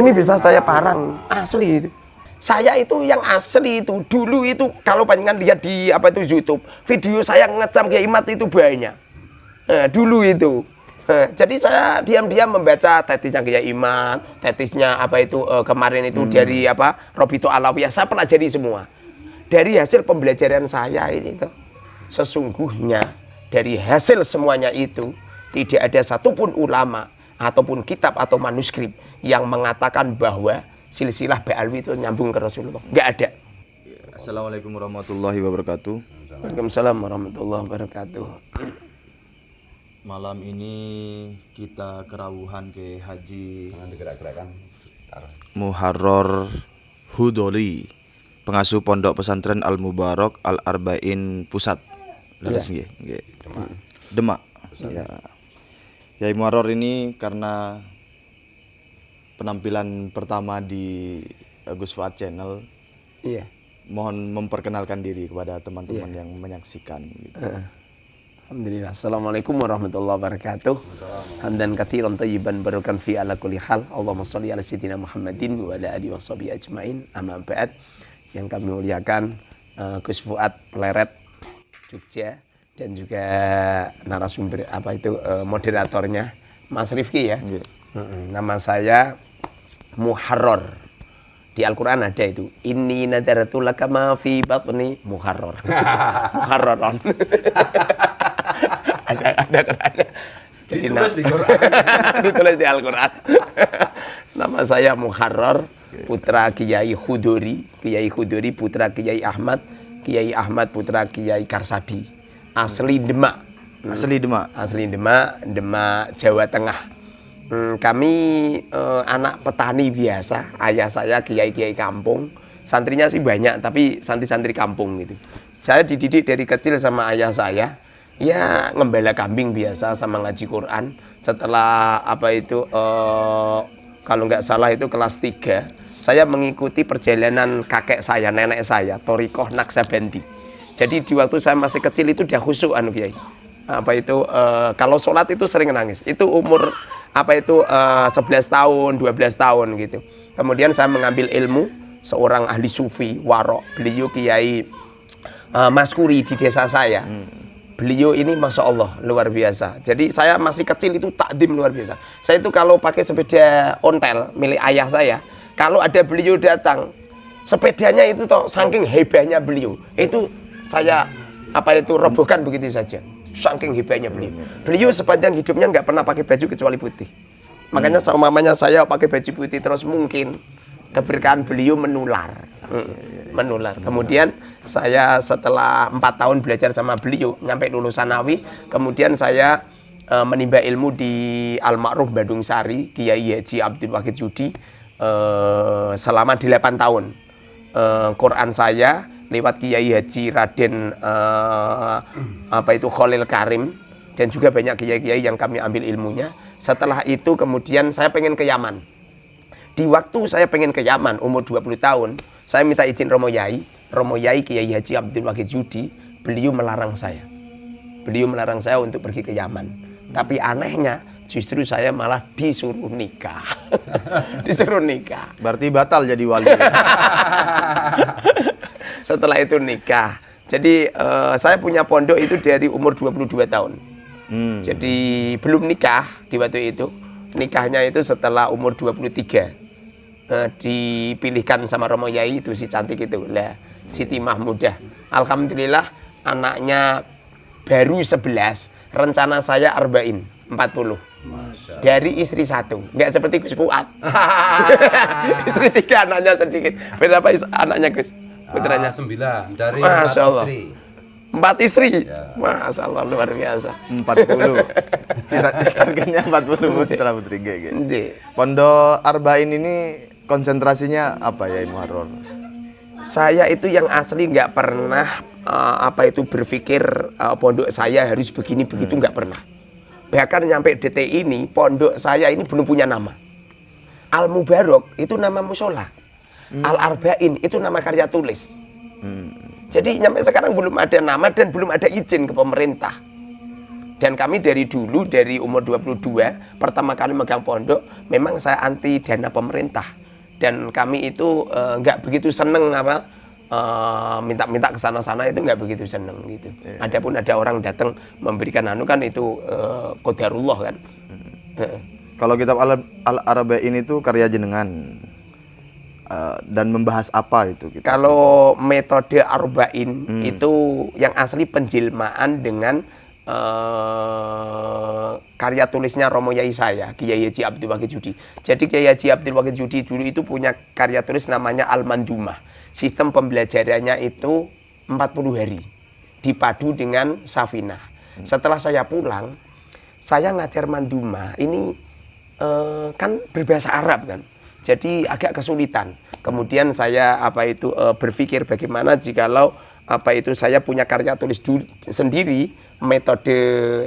Ini bisa saya parang asli itu. Saya itu yang asli itu dulu itu kalau panjenengan lihat di apa itu YouTube, video saya ngecam Kiai Mat itu banyak. Dulu itu. Jadi saya diam-diam membaca tetisnya Kiai Mat, tetisnya apa itu kemarin itu dari apa Robito Alawiyah, saya pelajari semua. Dari hasil pembelajaran saya itu sesungguhnya dari hasil semuanya itu tidak ada satupun ulama ataupun kitab atau manuskrip yang mengatakan bahwa silsilah Ba'alwi itu nyambung ke Rasulullah. Enggak ada. Assalamualaikum warahmatullahi wabarakatuh. Waalaikumsalam warahmatullahi wabarakatuh. Malam ini kita kerawuhan ke Haji Muharrar Hudoli, pengasuh Pondok Pesantren Al Mubarak Al Arba'in Pusat. Leres nggih, nggih. Demak. Ya. Kiai Muharrar ini karena penampilan pertama di Gus Fuad Channel. Iya. Mohon memperkenalkan diri kepada teman-teman yang menyaksikan gitu. Alhamdulillah. Assalamualaikum warahmatullahi wabarakatuh. Hamdan katsiran thayyiban barakan fi ala kulli hal. Allahumma shalli ala sayyidina Muhammadin wa ala alihi washabihi ajmain. Amma ba'd. Yang kami muliakan Gus Fuad Pleret Jogja dan juga narasumber apa itu moderatornya Mas Rifki ya. Nama saya Muharrar. Di Al-Quran ada itu. Inni nadartu laka ma fi batni muharrar. Muharraron. ada Qurannya. Jadi ditulis di Quran. Ditulis di Al-Quran. Nama saya Muharrar, putra Kiai Khudori. Kiai Khudori putra Kiai Ahmad. Kiai Ahmad putra Kiai Karsadi. Asli Demak. Asli Demak. Asli Demak, Demak Jawa Tengah. Kami anak petani biasa. Ayah saya kiai-kiai kampung. Santrinya sih banyak, tapi santri-santri kampung gitu. Saya dididik dari kecil sama ayah saya. Ya ngembala kambing biasa sama ngaji Quran. Setelah apa itu kalau nggak salah itu kelas 3, saya mengikuti perjalanan kakek saya, nenek saya, Thoriqoh Naksabandi. Jadi di waktu saya masih kecil itu dia khusyuk Kiai. Apa itu kalau sholat itu sering nangis. Itu umur apa itu 11 tahun, 12 tahun gitu. Kemudian saya mengambil ilmu seorang ahli sufi warok. Beliau Kiai Maskuri di desa saya. Beliau ini Masya Allah luar biasa. Jadi saya masih kecil itu takdim luar biasa. Saya itu kalau pakai sepeda ontel milik ayah saya, kalau ada beliau datang, sepedanya itu toh saking hebahnya beliau. Itu saya apa itu robohkan begitu saja. Saking hebatnya beliau. Beliau sepanjang hidupnya nggak pernah pakai baju kecuali putih. Makanya mamanya saya pakai baju putih terus, mungkin keberkahan beliau menular. Menular. Kemudian saya setelah 4 tahun belajar sama beliau, nyampe lulusan Nawi, kemudian saya menimba ilmu di Al-Ma'ruf Bandung Sari, Kiai Haji Abdul Wahid Yudi selama 8 tahun. Quran saya lewat Kiai Haji Raden apa itu Khalil Karim dan juga banyak kiai-kiai yang kami ambil ilmunya. Setelah itu kemudian saya pengen ke Yaman. Di waktu saya pengen ke Yaman umur 20 tahun, saya minta izin Romo Yai Kiai Haji Abdul Wahid Yudi, beliau melarang saya. Beliau melarang saya untuk pergi ke Yaman. Tapi anehnya justru saya malah disuruh nikah. Disuruh nikah. Berarti batal jadi wali. Setelah itu nikah. Jadi saya punya pondok itu dari umur 22 tahun. Jadi belum nikah di waktu itu. Nikahnya itu setelah umur 23. Dipilihkan sama Romo Yai itu si cantik itu lah, Siti Mahmudah. Alhamdulillah anaknya baru 11. Rencana saya 40. Dari istri 1. Enggak seperti Gus Fuad. Istri 3, anaknya sedikit. Berapa anaknya Gus? Putranya 9 dari 4 Masya Allah. istri. 4 istri? Ya. Masya Allah luar biasa. 40. Targetnya 40 putra putri gitu. Pondok Arba'in ini konsentrasinya apa ya Muharrar? Saya itu yang asli nggak pernah apa itu berpikir pondok saya harus begini begitu, nggak pernah. Bahkan nyampe detik ini pondok saya ini belum punya nama. Al Mubarak itu nama musola. Al Arba'in itu nama karya tulis. Jadi nyampe sekarang belum ada nama dan belum ada izin ke pemerintah. Dan kami dari dulu, dari umur 22, pertama kali megang pondok, memang saya anti dana pemerintah. Dan kami itu nggak begitu seneng minta-minta ke sana-sana itu nggak begitu seneng gitu. Adapun ada orang datang memberikan anu kan itu qadarullah kan. Kalau kitab Al-Arba'in itu karya jenengan dan membahas apa itu kitab? Kalau metode arba'in itu yang asli penjelmaan dengan karya tulisnya Romo Yai saya, Kiai Haji Abdul Wahid Judi. Jadi Kiai Haji Abdul Wahid Judi dulu itu punya karya tulis namanya Al-Mandumah. Sistem pembelajarannya itu 40 hari dipadu dengan Safinah. Setelah saya pulang, saya ngajar Mandumah ini kan berbahasa Arab kan. Jadi agak kesulitan. Kemudian saya berpikir bagaimana jikalau saya punya karya tulis sendiri, metode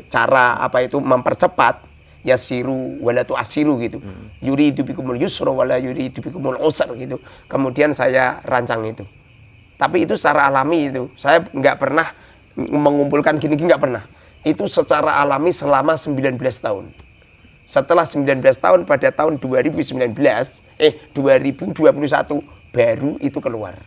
cara mempercepat yasiru wala tu'asiru gitu. Yuridu bikumul yusra wala yuridu bikumul usra gitu. Kemudian saya rancang itu. Tapi itu secara alami itu. Saya nggak pernah mengumpulkan gini-gini, nggak pernah. Itu secara alami selama 19 tahun. Setelah 19 tahun pada tahun 2021 baru itu keluar.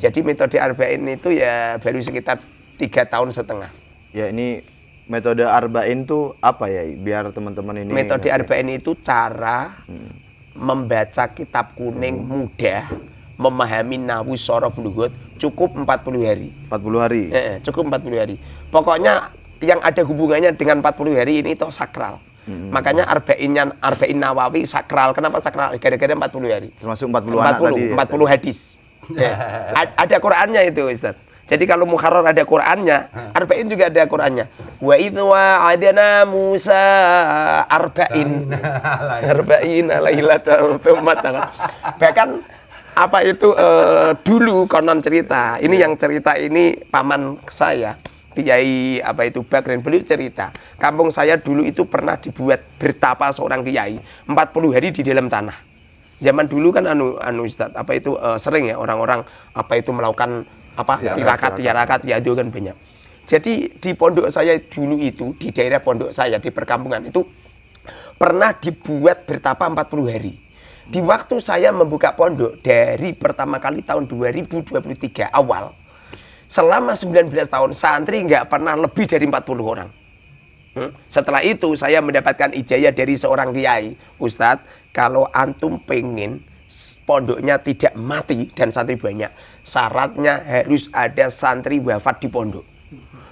Jadi metode arba'in itu ya baru sekitar 3,5 tahun. Ya ini metode arba'in itu apa ya biar teman-teman ini metode arba'in itu cara membaca kitab kuning mudah, memahami nahwu shorof lughut cukup 40 hari. 40 hari. Cukup 40 hari. Pokoknya yang ada hubungannya dengan 40 hari ini itu sakral. Makanya arba'in Nawawi sakral. Kenapa sakral? Gara-gara 40 hari. Termasuk 40 anak tadi. 40 hadis. Ada Qur'annya itu, Ustaz. Jadi kalau Muharrar ada Qur'annya, arba'in juga ada Qur'annya. Wa idh wa'adna Musa arba'in lailatan tsumma. Bahkan dulu konon cerita. Ini yang cerita ini paman saya. Kiai Bakrin, beliau cerita kampung saya dulu itu pernah dibuat bertapa seorang kiai 40 hari di dalam tanah. Zaman dulu kan Ustaz, sering ya orang-orang melakukan tirakat yadu kan banyak. Jadi di pondok saya dulu itu, di daerah pondok saya di perkampungan itu pernah dibuat bertapa 40 hari. Di waktu saya membuka pondok dari pertama kali tahun 2023 awal, selama 19 tahun santri nggak pernah lebih dari 40 orang. Setelah itu saya mendapatkan ijazah dari seorang kiai, Ustadz, kalau antum pengen pondoknya tidak mati dan santri banyak, syaratnya harus ada santri wafat di pondok.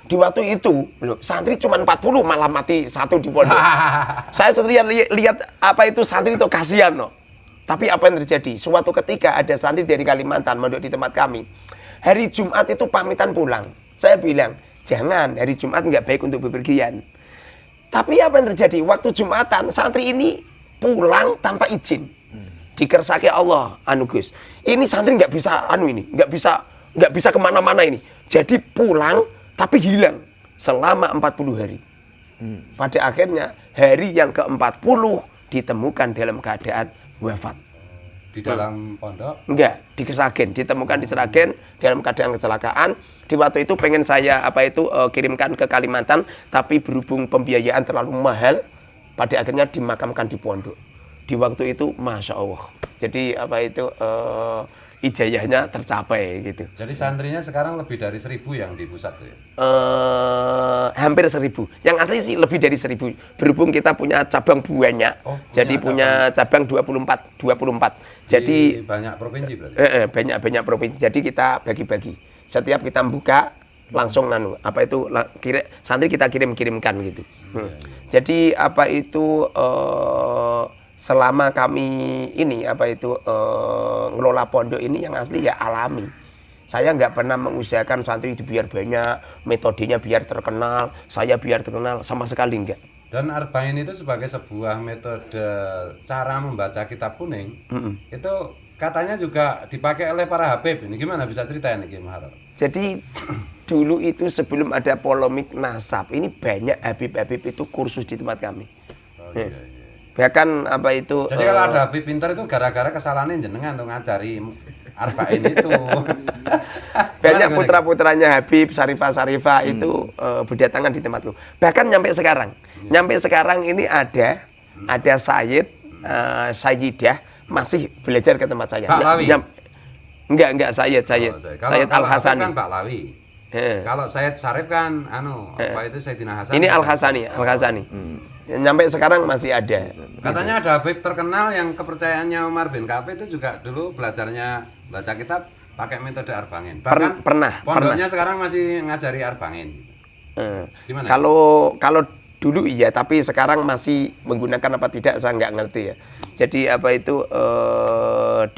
Di waktu itu, santri cuma 40 malah mati satu di pondok. Saya sendiri lihat santri itu kasihan loh. Tapi apa yang terjadi? Suatu ketika ada santri dari Kalimantan mondok di tempat kami. Hari Jumat itu pamitan pulang. Saya bilang, jangan, hari Jumat nggak baik untuk bepergian. Tapi apa yang terjadi? Waktu Jumatan, santri ini pulang tanpa izin. Dikersaki Allah, Gus. Ini santri nggak bisa, nggak bisa kemana-mana ini. Jadi pulang, tapi hilang selama 40 hari. Pada akhirnya, hari yang ke-40 ditemukan dalam keadaan wafat. Di dalam pondok? Enggak, di Sragen, ditemukan di Sragen dalam keadaan kecelakaan. Di waktu itu pengen saya kirimkan ke Kalimantan, tapi berhubung pembiayaan terlalu mahal, pada akhirnya dimakamkan di pondok. Di waktu itu, masya Allah. Jadi ijazahnya tercapai gitu. Jadi santrinya sekarang lebih dari 1.000 yang di pusat tuh ya? Hampir 1.000. Yang asli sih lebih dari 1.000. Berhubung kita punya cabang banyak, jadi punya cabang 24. Jadi banyak provinsi berarti? Banyak provinsi. Jadi kita bagi-bagi. Setiap kita buka langsung santri kita kirimkan gitu. Jadi selama kami ini ngelola pondok ini yang asli ya alami. Saya nggak pernah mengusahakan santri itu biar banyak, metodenya biar terkenal, saya biar terkenal, sama sekali enggak. Dan arba'in itu sebagai sebuah metode cara membaca kitab kuning, itu katanya juga dipakai oleh para habib. Ini gimana bisa ceritain nih Muharrar? Jadi dulu itu sebelum ada polemik nasab, ini banyak habib-habib itu kursus di tempat kami. Iya. Bahkan Jadi kalau ada habib pintar itu gara-gara kesalahan jenengan tuh ngajari arba'in itu. Banyak Gimana? putra-putranya Habib, Syarifah itu berdatangan di tempatku. Bahkan nyampe sekarang. Nyampe sekarang ini ada Sayyid, Sayyidah masih belajar ke tempat saya. Pak Lawi? Enggak Sayyid. Oh, Sayyid kalau Al-Hasani. kan Pak Lawi. Kalau Sayyid Syarif kan apa itu Sayyidina Hasan. Ini Al-Hasani. Nyampe sekarang masih ada. Katanya ada Habib terkenal yang kepercayaannya Umar bin Khattab itu juga dulu belajarnya baca kitab pakai metode Arbangin. Bahkan Pernah. pondoknya sekarang masih ngajari Arbangin. Gimana? Kalau dulu iya, tapi sekarang masih menggunakan apa tidak saya nggak ngerti ya. Jadi apa itu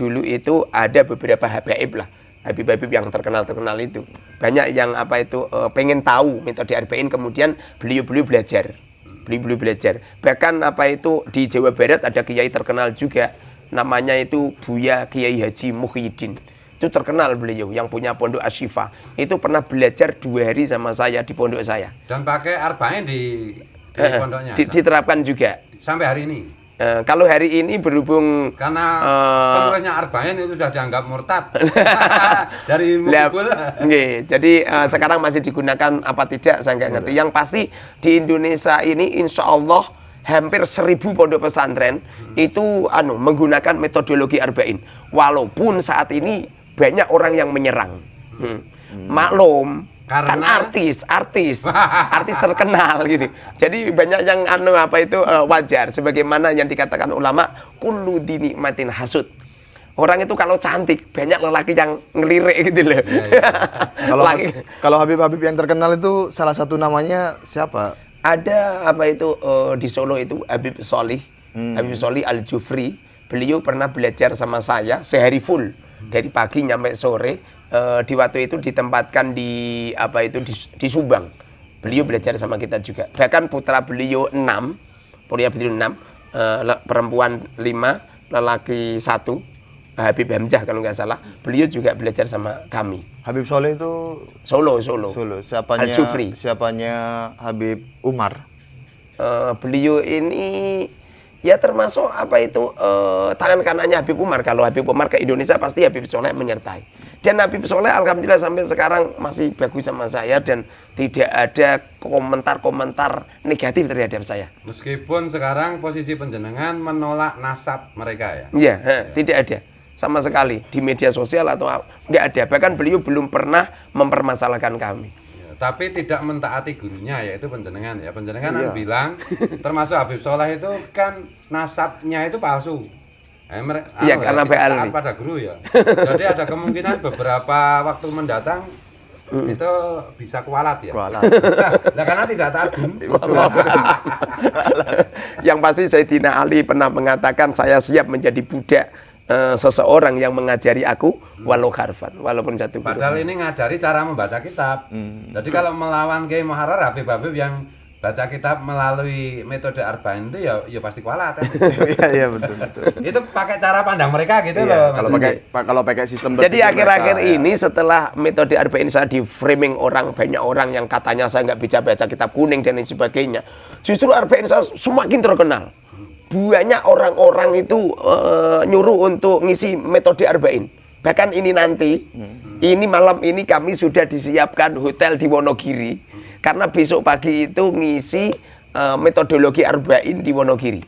dulu itu ada beberapa habaib lah, Habib-habib yang terkenal itu. Banyak yang apa itu pengen tahu metode Arba'in, kemudian beliau belajar. Beliau belajar. Bahkan apa itu di Jawa Barat ada kiai terkenal juga, namanya itu Buya Kiai Haji Muhyiddin. Itu terkenal beliau yang punya pondok Asyifa. Itu pernah belajar 2 hari sama saya di pondok saya. Dan pakai Arba'in di pondoknya. Diterapkan juga. Sampai hari ini. Kalau hari ini berhubung Karena penulisnya Arba'in itu sudah dianggap murtad dari Mukul. Jadi sekarang masih digunakan apa tidak saya nggak ngerti. Yang pasti di Indonesia ini insya Allah hampir 1000 pondok pesantren itu menggunakan metodologi Arba'in. Walaupun saat ini banyak orang yang menyerang. Maklum. Kan Karena artis terkenal gitu. Jadi banyak yang wajar sebagaimana yang dikatakan ulama kullu dinikmatin hasud. Orang itu kalau cantik banyak lelaki yang ngelirik gitu loh. Kalau Habib-habib yang terkenal itu salah satu namanya siapa? Ada di Solo itu Habib Sholih, Habib Sholih Al-Jufri. Beliau pernah belajar sama saya sehari full dari pagi nyampe sore. Di waktu itu ditempatkan di Subang. Beliau belajar sama kita juga. Bahkan putra beliau 6, perempuan 5, lelaki 1, Habib Hamzah kalau nggak salah. Beliau juga belajar sama kami. Habib Soleh itu Solo. Siapanya Habib Umar? Beliau ini ya termasuk tangan kanannya Habib Umar. Kalau Habib Umar ke Indonesia pasti Habib Soleh menyertai. Dan Habib Soleh alhamdulillah sampai sekarang masih bagus sama saya dan tidak ada komentar-komentar negatif terhadap saya. meskipun sekarang posisi penjenengan menolak nasab mereka ya. Iya, tidak ada sama sekali di media sosial atau nggak ada. Bahkan beliau belum pernah mempermasalahkan kami. Ya, tapi tidak mentaati gurunya yaitu penjenengan ya. Penjenengan kan bilang termasuk Habib Soleh itu kan nasabnya itu palsu. Iya, karena taat pada guru ya. Jadi ada kemungkinan beberapa waktu mendatang itu bisa kualat ya. Nah, karena tidak taat guru. Yang pasti Sayyidina Ali pernah mengatakan saya siap menjadi budak seseorang yang mengajari aku walau harfan, walaupun satu huruf. Padahal ini ngajari cara membaca kitab. Jadi kalau melawan Kiai Muharrar, Habib-habib yang baca kitab melalui metode Arba'in itu ya pasti kualat. Iya betul. Itu pakai cara pandang mereka gitu loh. Kalau pakai sistem Jadi berpikir akhir-akhir mereka, ini setelah metode Arba'in saya di framing banyak orang yang katanya saya nggak bisa baca kitab kuning dan lain sebagainya. Justru Arba'in saya semakin terkenal. Banyak orang-orang itu nyuruh untuk ngisi metode Arba'in. Bahkan ini nanti, ini malam ini kami sudah disiapkan hotel di Wonogiri. Karena besok pagi itu ngisi metodologi Arba'in di Wonogiri.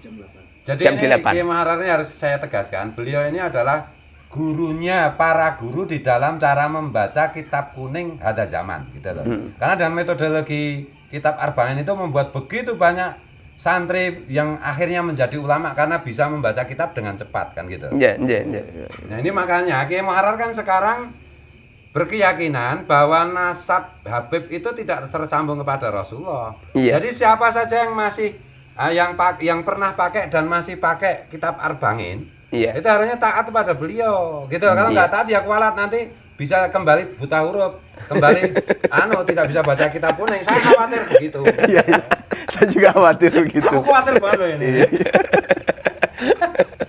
Jadi jam ini 8. Kiai Muharrar ini harus saya tegaskan, beliau ini adalah gurunya para guru di dalam cara membaca kitab kuning Hada Zaman gitu loh. Karena dalam metodologi kitab Arba'in itu membuat begitu banyak santri yang akhirnya menjadi ulama karena bisa membaca kitab dengan cepat kan gitu. Iya. Nah ini makanya Kiai Muharrar kan sekarang berkeyakinan bahwa nasab Habib itu tidak tersambung kepada Rasulullah. Iya. Jadi siapa saja yang masih yang pernah pakai dan masih pakai kitab Arba'in, Iya. itu harusnya taat kepada beliau. Gitu. Kalau nggak taat ya kualat nanti bisa kembali buta huruf, kembali tidak bisa baca kitab kuning. Saya khawatir begitu. Iya. Saya juga khawatir begitu. Aku khawatir banget loh ini.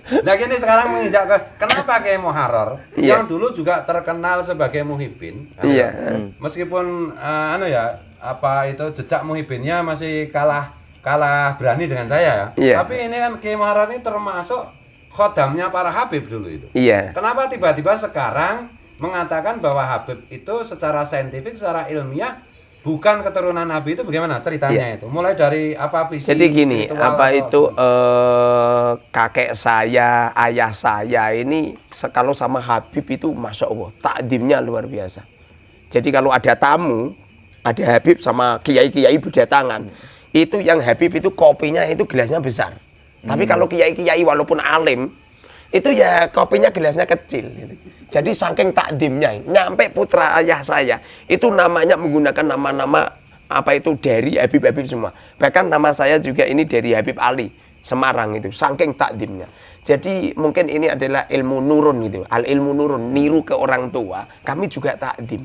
Nah gini sekarang menginjak ke kenapa Kiai Muharrar yang dulu juga terkenal sebagai muhibbin. Iya. Meskipun jejak muhibbinnya masih kalah berani dengan saya ya. Iya. Tapi ini kan Kiai Muharrar ini termasuk khodamnya para Habib dulu itu. Iya. Kenapa tiba-tiba sekarang mengatakan bahwa Habib itu secara saintifik, secara ilmiah bukan keturunan Nabi. Itu bagaimana ceritanya itu? Mulai dari apa visi? Jadi gini, spiritual apa atau itu kakek saya, ayah saya ini kalau sama Habib itu Masya Allah, takdimnya luar biasa. Jadi kalau ada tamu, ada Habib sama kiai-kiai berdatangan, itu yang Habib itu kopinya itu gelasnya besar. Tapi kalau kiai-kiai walaupun alim, itu ya kopinya gelasnya kecil. Gitu. Jadi saking takdimnya, nyampe putra ayah saya, itu namanya menggunakan nama-nama apa itu dari Habib-Habib semua. Bahkan nama saya juga ini dari Habib Ali, Semarang itu, saking takdimnya. Jadi mungkin ini adalah ilmu nurun gitu, al-ilmu nurun, niru ke orang tua, kami juga takdim.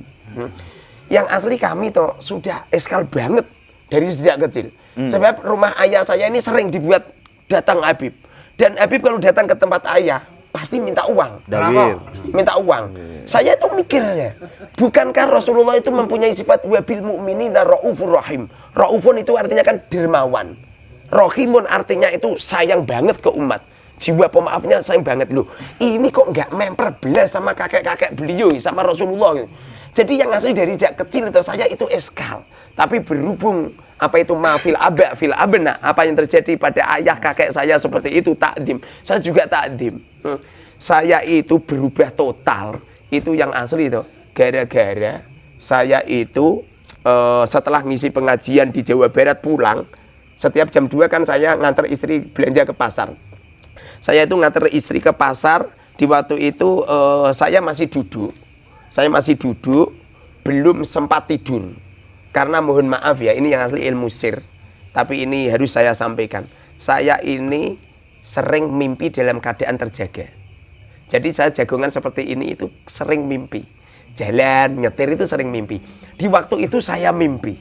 Yang asli kami toh sudah eskal banget dari sejak kecil. Sebab rumah ayah saya ini sering dibuat datang Habib. Dan Habib kalau datang ke tempat ayah, pasti minta uang. Dawir. Minta uang. Saya itu mikir ya, bukankah Rasulullah itu mempunyai sifat wabil mu'minina ra'ufur rahim. Ra'ufun itu artinya kan dermawan. Rahimun artinya itu sayang banget ke umat. Jiwa pemaafnya sayang banget loh. Ini kok nggak memper belas sama kakek-kakek beliau, sama Rasulullah. Jadi yang asli dari sejak kecil itu saya itu eskal. Tapi berhubung apa itu mafil aba fil abna, apa yang terjadi pada ayah kakek saya seperti itu takdim, saya juga takdim. Saya itu berubah total, itu yang asli itu gara-gara saya itu setelah ngisi pengajian di Jawa Barat pulang, setiap jam 2 kan saya nganter istri belanja ke pasar. Saya itu nganter istri ke pasar, di waktu itu saya masih duduk, belum sempat tidur. Karena mohon maaf ya, ini yang asli ilmu sir. Tapi ini harus saya sampaikan. Saya ini sering mimpi dalam keadaan terjaga. Jadi saya jagongan seperti ini itu sering mimpi. Jalan, nyetir itu sering mimpi. Di waktu itu saya mimpi.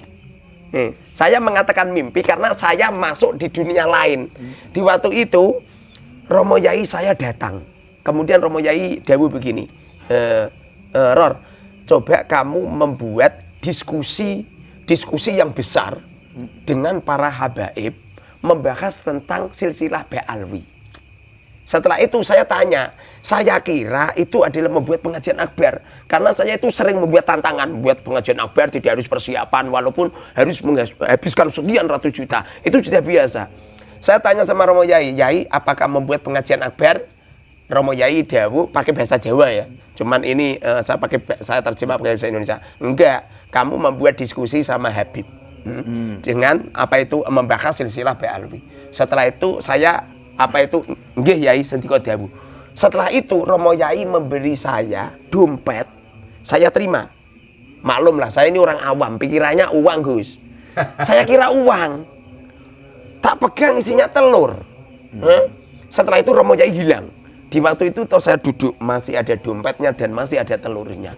Saya mengatakan mimpi karena saya masuk di dunia lain. Di waktu itu, Romo Yai saya datang. Kemudian Romo Yai dawuh begini. Ror, coba kamu membuat diskusi yang besar dengan para habaib membahas tentang silsilah Ba'alwi. Setelah itu saya tanya, saya kira itu adalah membuat pengajian akbar. Karena saya itu sering membuat tantangan, buat pengajian akbar tidak harus persiapan walaupun harus menghabiskan sekian ratus juta. Itu sudah biasa. Saya tanya sama Romo Yai, Yai apakah membuat pengajian akbar? Romo Yai dawuh pakai bahasa Jawa ya. Cuman ini saya terjemah pakai bahasa Indonesia. Enggak, kamu membuat diskusi sama Habib. Dengan apa itu membahas silsilah Ba'alwi. Setelah itu saya nggih Yai sendika dawuh. Setelah itu Romo Yai memberi saya dompet. Saya terima. Maklum lah, saya ini orang awam, pikirannya uang, Gus. Saya kira uang. Tak pegang isinya telur. Setelah itu Romo Yai hilang. Di waktu itu saya duduk, masih ada dompetnya dan masih ada telurnya.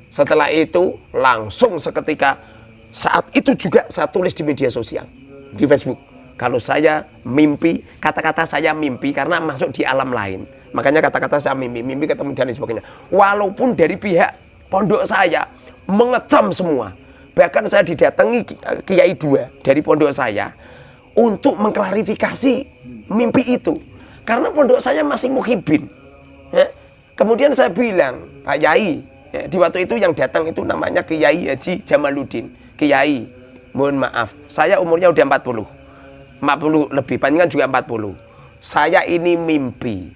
Setelah itu langsung seketika saat itu juga saya tulis di media sosial, di Facebook. Kalau saya mimpi, kata-kata saya mimpi karena masuk di alam lain. Makanya kata-kata saya mimpi ketemu dan sebagainya. Walaupun dari pihak pondok saya mengecam semua. Bahkan saya didatangi kiai 2 dari pondok saya untuk mengklarifikasi mimpi itu. Karena pondok saya masih muhibin. Kemudian saya bilang, Pak Yai, di waktu itu yang datang itu namanya Kiai Haji Jamaluddin. Kiai, mohon maaf, saya umurnya udah 40 lebih, panjang juga 40. Saya ini mimpi,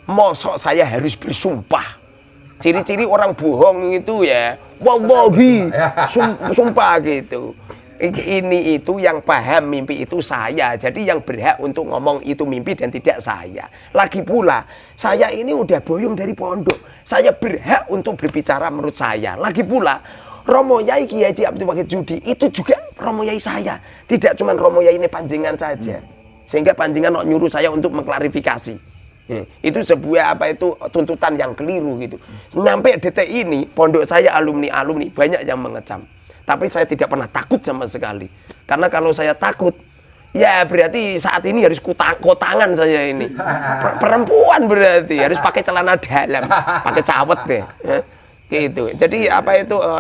mosok saya harus bersumpah. Ciri-ciri orang bohong itu ya, wallahi, sumpah gitu. Ini itu yang paham mimpi itu saya. Jadi yang berhak untuk ngomong itu mimpi dan tidak saya. Lagi pula, saya ini udah boyong dari pondok. Saya berhak untuk berbicara menurut saya. Lagi pula, Romo Yai Kiai Haji Abdul Wahid Judi itu juga Romo Yai saya. Tidak cuma Romo Yai ini panjenengan saja. Sehingga panjenengan nyuruh saya untuk mengklarifikasi. Itu sebuah tuntutan yang keliru gitu. Sampai detik ini pondok saya alumni banyak yang mengecam. Tapi saya tidak pernah takut sama sekali. Karena kalau saya takut, ya berarti saat ini harus kotangan saya ini. Perempuan berarti harus pakai celana dalam, pakai cawet deh. Gitu. Jadi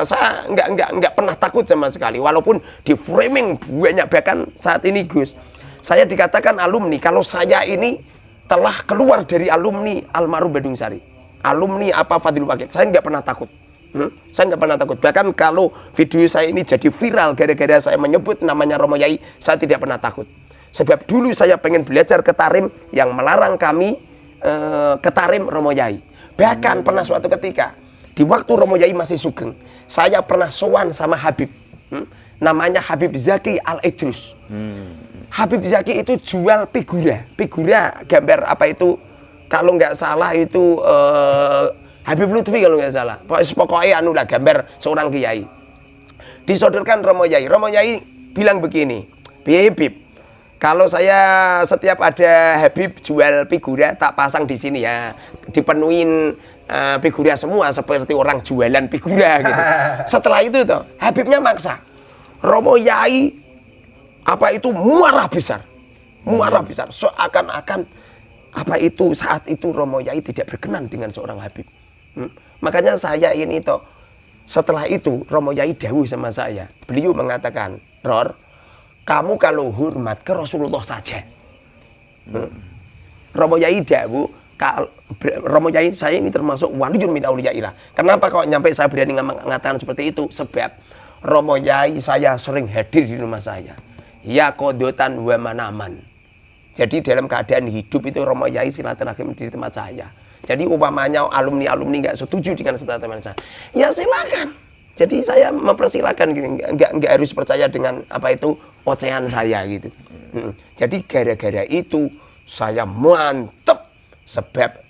saya nggak pernah takut sama sekali. Walaupun di framing banyak, bahkan saat ini Gus, saya dikatakan alumni kalau saya ini telah keluar dari alumni Almarhum Bandung Sari. alumni apa Fadil Waqid, saya nggak pernah takut. Saya nggak pernah takut. Bahkan kalau video saya ini jadi viral gara-gara saya menyebut namanya Romo Yai, saya tidak pernah takut. Sebab dulu saya pengen belajar ketarim, yang melarang kami ketarim Romo Yai. Bahkan pernah suatu ketika di waktu Romo Yai masih sugeng, saya pernah sowan sama Habib, namanya Habib Zaki Al-Idrus. Habib Zaki itu jual figura gambar apa itu, kalau nggak salah itu Habib Lutfi kalau nggak salah. Pokoknya anu lah, gambar seorang kiai. Disodorkan Romo Yai. Romo Yai bilang begini, Habib, kalau saya setiap ada Habib jual figura tak pasang di sini ya, dipenuhin figura semua seperti orang jualan figura gitu. Setelah itu tuh Habibnya maksa. Romo Yai apa itu marah besar. Seakan-akan apa itu saat itu Romo Yai tidak berkenan dengan seorang Habib. Makanya saya ini toh, setelah itu Romo Yai dawuh sama saya. Beliau mengatakan, Ror, kamu kalau hormat ke Rasulullah saja. Romo Yai dawuh, Romo Yai saya ini termasuk waliyun min auliyaillah. Kenapa kok nyampe saya berani mengatakan seperti itu? Sebab Romo Yai saya sering hadir di rumah saya. Ya kodotan wa manaman. Jadi dalam keadaan hidup itu Romo Yai silaturahim di tempat saya. Jadi umpamanya alumni nggak setuju dengan statement saya, ya silakan. Jadi saya mempersilahkan gitu, nggak harus percaya dengan apa itu ocehan saya gitu. Jadi gara-gara itu saya mantep, sebab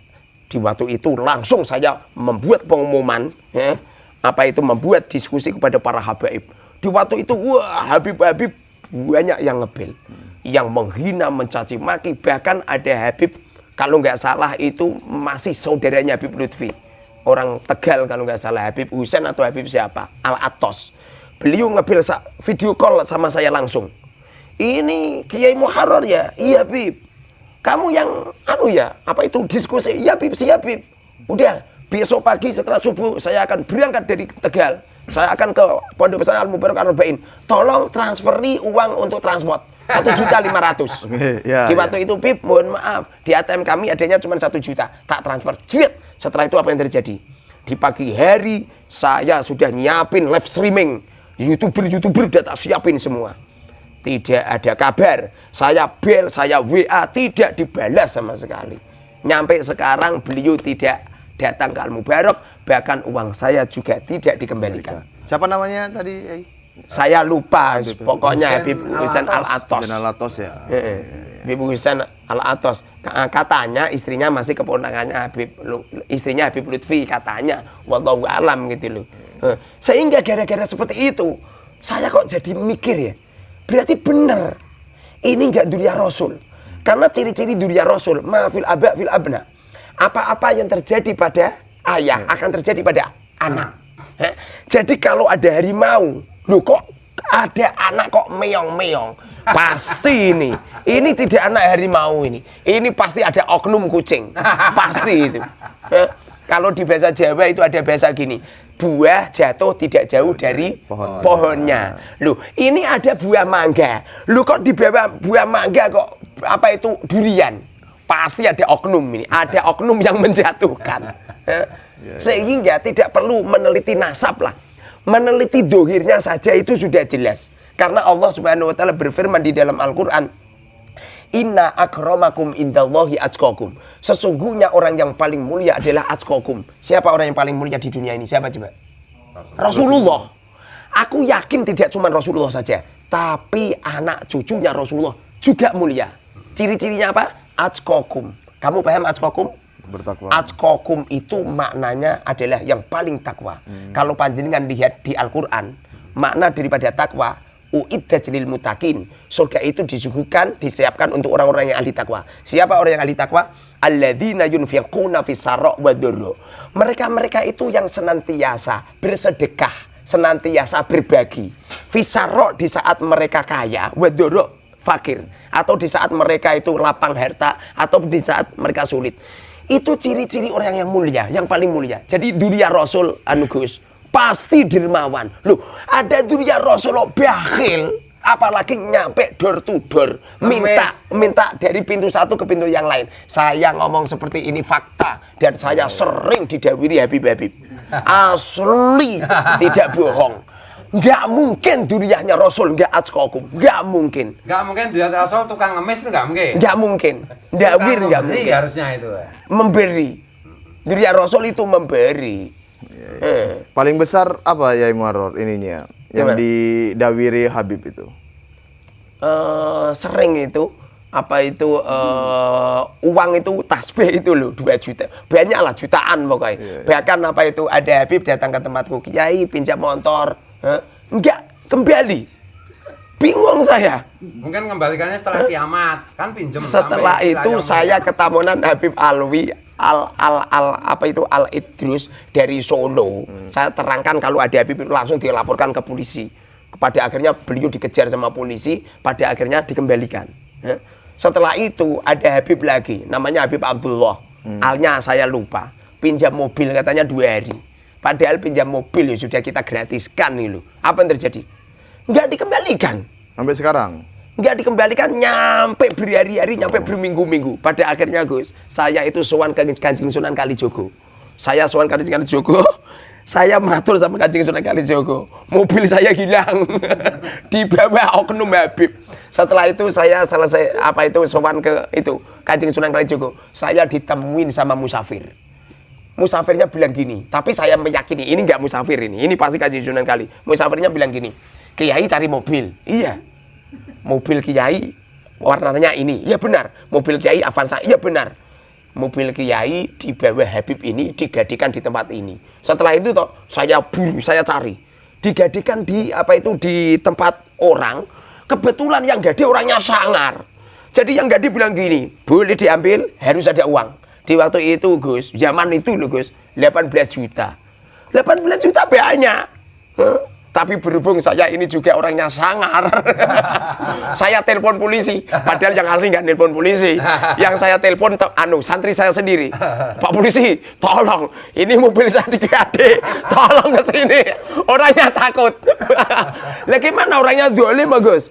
di waktu itu langsung saya membuat pengumuman, ya, apa itu membuat diskusi kepada para habaib. Di waktu itu wah Habib-habib banyak yang ngebel, yang menghina, mencaci maki, bahkan ada Habib kalau nggak salah itu masih saudaranya Habib Lutfi, orang Tegal kalau nggak salah, Habib Husain atau Habib siapa, Al-Atos. Beliau ngebel video call sama saya langsung. Ini Kiai Muharrar ya? Iya Bib. Kamu yang anu ya, apa itu diskusi? Iya Bib, siap Bib. Udah, besok pagi setelah subuh saya akan berangkat dari Tegal. Saya akan ke Pondok Pesantren Al-Mubarak Arba'in. Tolong transferi uang untuk transport. 1.500.000. Di waktu itu Bib, mohon maaf, di ATM kami adanya cuma 1 juta. Tak transfer. Jit. Setelah itu apa yang terjadi? Di pagi hari saya sudah nyiapin live streaming. YouTuber udah tak siapin semua. Tidak ada kabar. Saya bel, saya WA, tidak dibalas sama sekali. Nyampe sekarang beliau tidak datang ke Al-Mubarak, bahkan uang saya juga tidak dikembalikan. Siapa namanya tadi? Saya lupa, pokoknya Habib Husain Al-Atos. Al-Atos ya. Habib Husain Al-Atos. Katanya istrinya masih keponakannya istrinya Habib Lutfi katanya. Wallahu alam gitu loh. Sehingga gara-gara seperti itu, saya kok jadi mikir ya. Berarti benar. Ini enggak duriya Rasul. Karena ciri-ciri duriya Rasul, ma'fil aba fil abna. Apa-apa yang terjadi pada ayah akan terjadi pada anak. Jadi kalau ada harimau, loh kok ada anak kok meong-meong, pasti ini tidak anak harimau ini pasti ada oknum kucing, pasti itu. Kalau di bahasa Jawa itu ada bahasa gini, buah jatuh tidak jauh dari pohonnya. Loh ini ada buah mangga, loh kok di bawah buah mangga kok apa itu durian, pasti ada oknum ada oknum yang menjatuhkan. Sehingga tidak perlu meneliti nasab lah. Meneliti dohirnya saja itu sudah jelas. Karena Allah Subhanahu wa ta'ala berfirman di dalam Al-Quran, Inna akramakum indallahi atqakum. Sesungguhnya orang yang paling mulia adalah atqakum. Siapa orang yang paling mulia di dunia ini? Siapa coba? Rasulullah. Aku yakin tidak cuma Rasulullah saja, tapi anak cucunya Rasulullah juga mulia. Ciri-cirinya apa? Atqakum. Kamu paham atqakum? Bertakwa. Atqakum itu maknanya adalah yang paling takwa. Kalau panjenengan lihat di Al-Quran, makna daripada takwa, uiddat lil muttaqin. Surga itu disuguhkan, disiapkan untuk orang-orang yang ahli takwa. Siapa orang yang ahli takwa? Alladzina yunfiquna fis sarra wa dharra. Mereka itu yang senantiasa bersedekah, senantiasa berbagi. Fis sarra di saat mereka kaya, wa dharra fakir, atau di saat mereka itu lapang harta, atau di saat mereka sulit. Itu ciri-ciri orang yang mulia, yang paling mulia. Jadi duriya Rasul Gus pasti dermawan. Loh, ada duriya Rasul bakhil, apalagi nyampe door to door, minta dari pintu satu ke pintu yang lain. Saya ngomong seperti ini fakta dan saya sering didawiri Habib. Asli, tidak bohong. Nggak mungkin duriannya Rasul nggak atqakum, nggak mungkin. Nggak mungkin dia Rasul tukang ngemis itu nggak mungkin. Nggak mungkin. Dawir nggak mungkin. Harusnya itu. Memberi. Durian Rasul itu memberi. Paling besar apa Yai Muharrar ininya yang Gimana? didawiri Habib itu? Sering itu uang itu tasbih itu loh 2 juta. Banyak lah, jutaan pokoknya. Bahkan apa itu ada Habib datang ke tempatku, Kiai pinjam motor. Enggak kembali. Bingung saya. Mungkin kembalikannya setelah kiamat, kan pinjem. Setelah sampai itu kita saya ke Tamunan Habib Alwi Al Idrus dari Solo. Saya terangkan kalau ada Habib itu langsung dilaporkan ke polisi. Pada akhirnya beliau dikejar sama polisi, pada akhirnya dikembalikan. Setelah itu ada Habib lagi, namanya Habib Abdullah. Alnya saya lupa. Pinjam mobil katanya 2 hari. Padahal pinjam mobil ya sudah kita gratiskan nih loh. Apa yang terjadi? Nggak dikembalikan. Sampai sekarang? Nggak dikembalikan, nyampe berhari-hari, nyampe berminggu-minggu. Pada akhirnya Gus, saya itu sowan ke Kanjeng Sunan Kalijogo. Saya sowan ke Kanjeng Kalijogo, saya matur sama Kanjeng Sunan Kalijogo. Mobil saya hilang, dibawa oknum Habib. Setelah itu saya selesai sowan ke Kanjeng Sunan Kalijogo. Saya ditemuin sama musafir. Musafirnya bilang gini, tapi saya meyakini ini nggak musafir ini pasti Kanjeng Sunan Kali. Musafirnya bilang gini, Kiai cari mobil. Iya. Mobil Kiai warnanya ini. Iya benar. Mobil Kiai Avanza. Iya benar. Mobil Kiai di bawah Habib ini digadikan di tempat ini. Setelah itu toh saya cari. Digadikan di di tempat orang. Kebetulan yang gade orangnya sangar. Jadi yang gade bilang gini, boleh diambil, harus ada uang. Di waktu itu Gus, zaman itu loh Gus, 18 juta. 18 juta banyak. Tapi berhubung saya ini juga orangnya sangar. Saya telepon polisi, padahal yang asli nggak telepon polisi. Yang saya telepon santri saya sendiri. Pak polisi, tolong, ini mobil saya digade. Tolong ke sini. Orangnya takut. Lah gimana orangnya dolim Gus?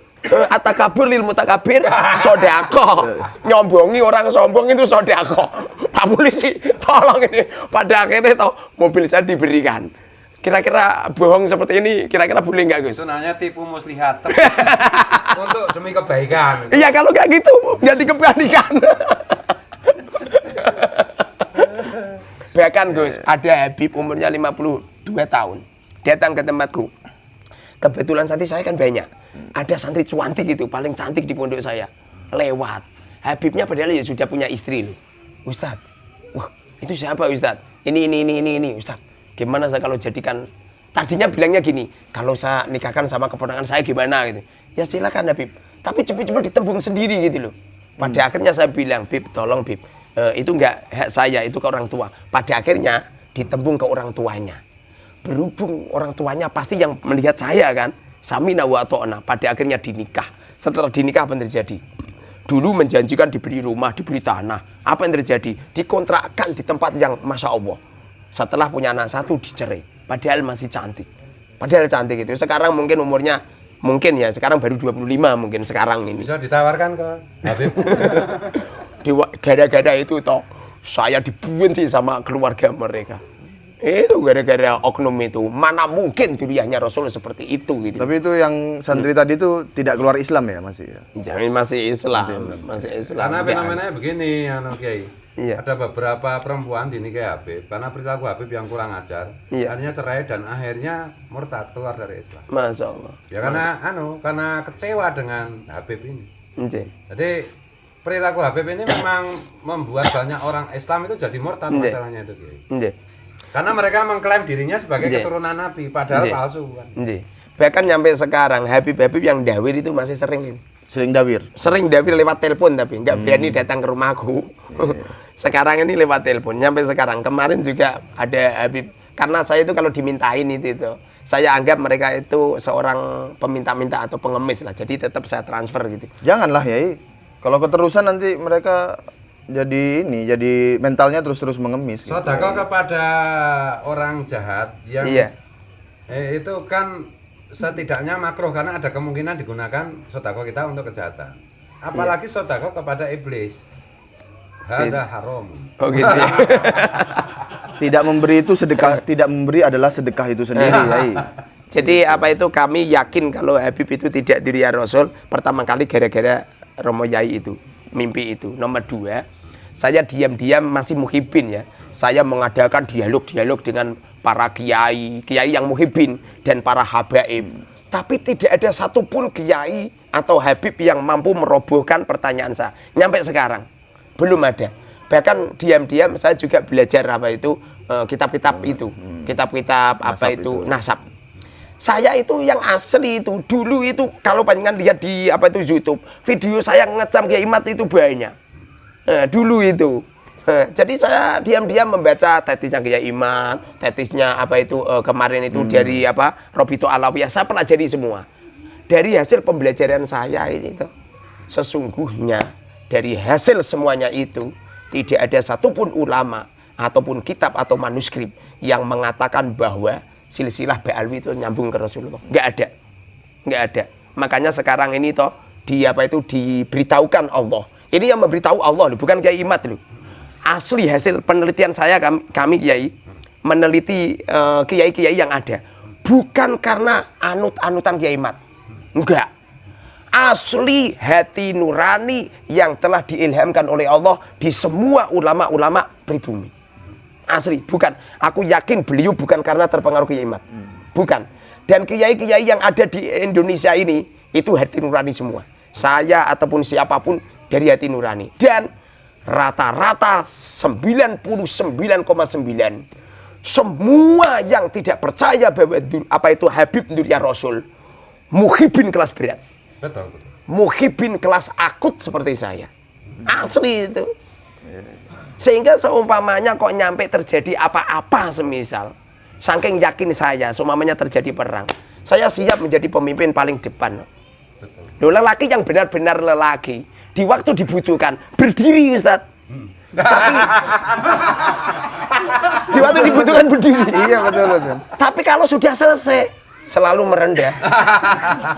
Atakabur lil mutakabir sodako. Nyombongi orang sombong itu sodako. Pak polisi, tolong ini. Pada akhirnya mobil saya diberikan. Kira-kira bohong seperti ini, kira-kira boleh nggak Gus? Itu namanya tipu muslihat. Untuk demi kebaikan. Iya kalau nggak gitu, nggak dikembalikan. Bahkan Gus, ada Habib umurnya 52 tahun. Datang ke tempatku. Kebetulan santri saya kan banyak. Ada santri cuantik gitu, paling cantik di pondok saya. Lewat. Habibnya padahal ya sudah punya istri loh. Ustadz, wah itu siapa Ustadz? Ini Ustadz. Gimana saya kalau jadikan, tadinya bilangnya gini, kalau saya nikahkan sama keponakan saya gimana gitu. Ya silakan Habib. Tapi cepet-cepet ditembung sendiri gitu loh. Pada akhirnya saya bilang, Bib tolong Bib, itu enggak hak saya, itu ke orang tua. Pada akhirnya ditembung ke orang tuanya. Berhubung orang tuanya pasti yang melihat saya kan, samina wa ta'na, pada akhirnya dinikah. Setelah dinikah apa yang terjadi? Dulu menjanjikan diberi rumah, diberi tanah. Apa yang terjadi? Dikontrakkan di tempat yang Masya Allah. Setelah punya anak 1 dicerai. Padahal masih cantik. Padahal cantik itu. Sekarang mungkin umurnya, sekarang baru 25 mungkin sekarang ini. Bisa ditawarkan ke Habib. Gara-gara itu toh, saya dibenci sama keluarga mereka. Itu gara-gara oknum itu. Mana mungkin duriannya Rasul seperti itu gitu. Tapi itu yang santri tadi itu tidak keluar Islam ya masih ya? Jangan masih Islam. Karena fenomenanya begini, Kiai. Iya. Ada beberapa perempuan dinikahi Habib karena perilaku Habib yang kurang ajar. Iya. Akhirnya cerai dan akhirnya murtad keluar dari Islam. Masya Allah. Ya karena kecewa dengan Habib ini. Nggih. Jadi perilaku Habib ini memang membuat banyak orang Islam itu jadi murtad masalahnya itu, Kiai. Nggih. Karena mereka mengklaim dirinya sebagai Nggih. keturunan Nabi, padahal Nggih. palsu kan. Nggih. Bahkan sampai sekarang Habib-Habib yang dawir itu masih sering dawir. Sering dawir lewat telepon tapi nggak berani datang ke rumahku. Sekarang ini lewat telepon. Sampai sekarang. Kemarin juga ada Habib. Karena saya itu kalau dimintain itu. Saya anggap mereka itu seorang peminta-minta atau pengemis lah. Jadi tetap saya transfer gitu. Janganlah Yai. Kalau keterusan nanti mereka jadi mentalnya terus mengemis. Gitu. Sedekah kepada orang jahat yang Iya. itu kan setidaknya makruh karena ada kemungkinan digunakan sedekah kita untuk kejahatan. Apalagi sedekah kepada iblis. Hada haram. Oh gitu ya. Tidak memberi itu sedekah, tidak memberi adalah sedekah itu sendiri, Yai. Jadi apa itu kami yakin kalau Habib itu tidak diri Rasul pertama kali gara-gara Romo Yai itu, mimpi itu. Nomor 2, saya diam-diam masih muhibin ya. Saya mengadakan dialog-dialog dengan para kiai yang muhibin dan para habaib. Tapi tidak ada satupun kiai atau Habib yang mampu merobohkan pertanyaan saya. Nyampe sekarang belum ada. Bahkan diam-diam saya juga belajar apa itu kitab-kitab itu, kitab-kitab apa itu nasab. Saya itu yang asli itu dulu itu kalau panjenengan lihat di apa itu YouTube, video saya ngecam Kiai Imat itu banyak. Dulu itu. Jadi saya diam-diam membaca tetisnya Kiai Imat, tetisnya apa itu kemarin itu dari apa Robito Alawiyah, saya pelajari semua. Dari hasil pembelajaran saya ini tuh, sesungguhnya dari hasil semuanya itu tidak ada satupun ulama ataupun kitab atau manuskrip yang mengatakan bahwa silsilah Ba'alwi itu nyambung ke Rasulullah. Nggak ada. Nggak ada. Makanya sekarang ini toh di apa itu diberitahukan Allah. Ini yang memberitahu Allah loh, bukan Kiai Imat loh. Asli hasil penelitian saya kami Kiai meneliti kiai-kiai yang ada. Bukan karena anut-anutan Kiai Imat. Enggak. Asli hati nurani yang telah diilhamkan oleh Allah di semua ulama-ulama pribumi. Asli, bukan. Aku yakin beliau bukan karena terpengaruh Kiai Imat. Bukan. Dan kiai-kiai yang ada di Indonesia ini itu hati nurani semua. Saya ataupun siapapun dari hati nurani. Dan rata-rata 99,9 semua yang tidak percaya bahwa apa itu Habib Nuriyah Rasul muhibin kelas berat. Betul. Muhibin kelas akut seperti saya. Asli itu. Sehingga seumpamanya kok nyampe terjadi apa-apa semisal, saking yakin saya seumpamanya terjadi perang, saya siap menjadi pemimpin paling depan. Loh, lelaki yang benar-benar lelaki di waktu dibutuhkan berdiri, Ustaz. Tapi di waktu dibutuhkan berdiri. Iya, betul. Tapi kalau sudah selesai selalu merendah.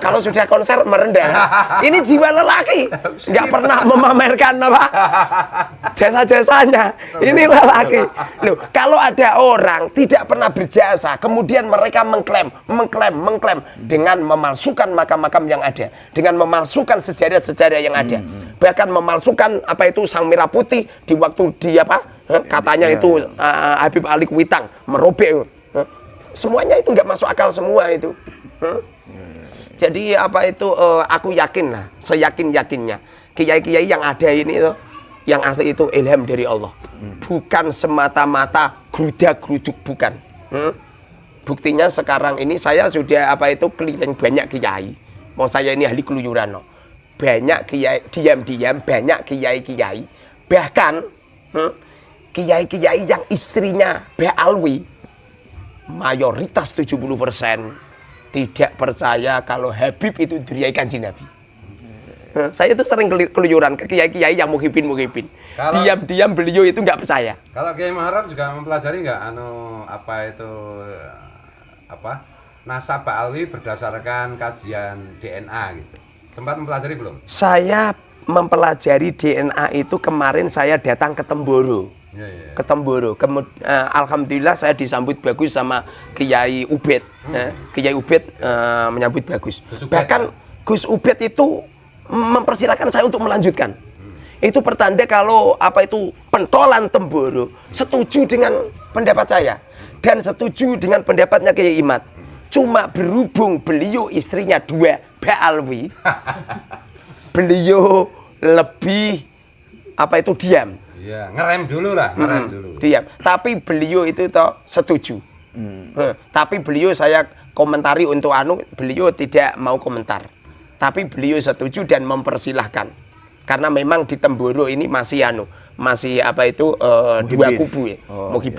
Kalau sudah konser merendah. Ini jiwa lelaki, nggak pernah memamerkan apa jasa-jasanya. Ini lelaki. Loh, kalau ada orang tidak pernah berjasa, kemudian mereka mengklaim dengan memalsukan makam-makam yang ada, dengan memalsukan sejarah-sejarah yang ada, bahkan memalsukan apa itu Sang Merah Putih di waktu di apa katanya itu Habib Ali Kuitang merobek. Semuanya itu nggak masuk akal semua itu. Jadi apa itu aku yakin lah, seyakin-yakinnya kiai-kiai yang ada ini itu yang asli itu ilham dari Allah. Bukan semata-mata gerudak-geruduk, bukan. Buktinya sekarang ini saya sudah apa itu keliling banyak kiai. Mau saya ini ahli keluyuran no. Banyak kiai diam-diam banyak kiai-kiai. Bahkan kiai-kiai yang istrinya Ba'alwi mayoritas 70% tidak percaya kalau Habib itu duriai Kanjeng Nabi. Saya itu sering keluyuran ke kiai-kiai yang muhibin. Diam-diam beliau itu nggak percaya. Kalau Kiai Muharram juga mempelajari nggak nasab Ba'alwi berdasarkan kajian DNA gitu. Sempat mempelajari belum? Saya mempelajari DNA itu kemarin saya datang ke Temboro. Ke Temboro. Alhamdulillah saya disambut bagus sama Kiai Ubed. Kiai Ubed menyambut bagus. Bahkan Gus Ubed itu mempersilahkan saya untuk melanjutkan. Itu pertanda kalau apa itu pentolan Temboro setuju dengan pendapat saya dan setuju dengan pendapatnya Kiai Imat. Cuma berhubung beliau istrinya 2 Ba'alwi, beliau lebih apa itu diam. Iya, ngerem dulu lah, dulu. Diam. Tapi beliau itu toh setuju. Tapi beliau saya komentari untuk beliau tidak mau komentar. Tapi beliau setuju dan mempersilahkan. Karena memang di Temboro ini masih masih apa itu dua kubu ya.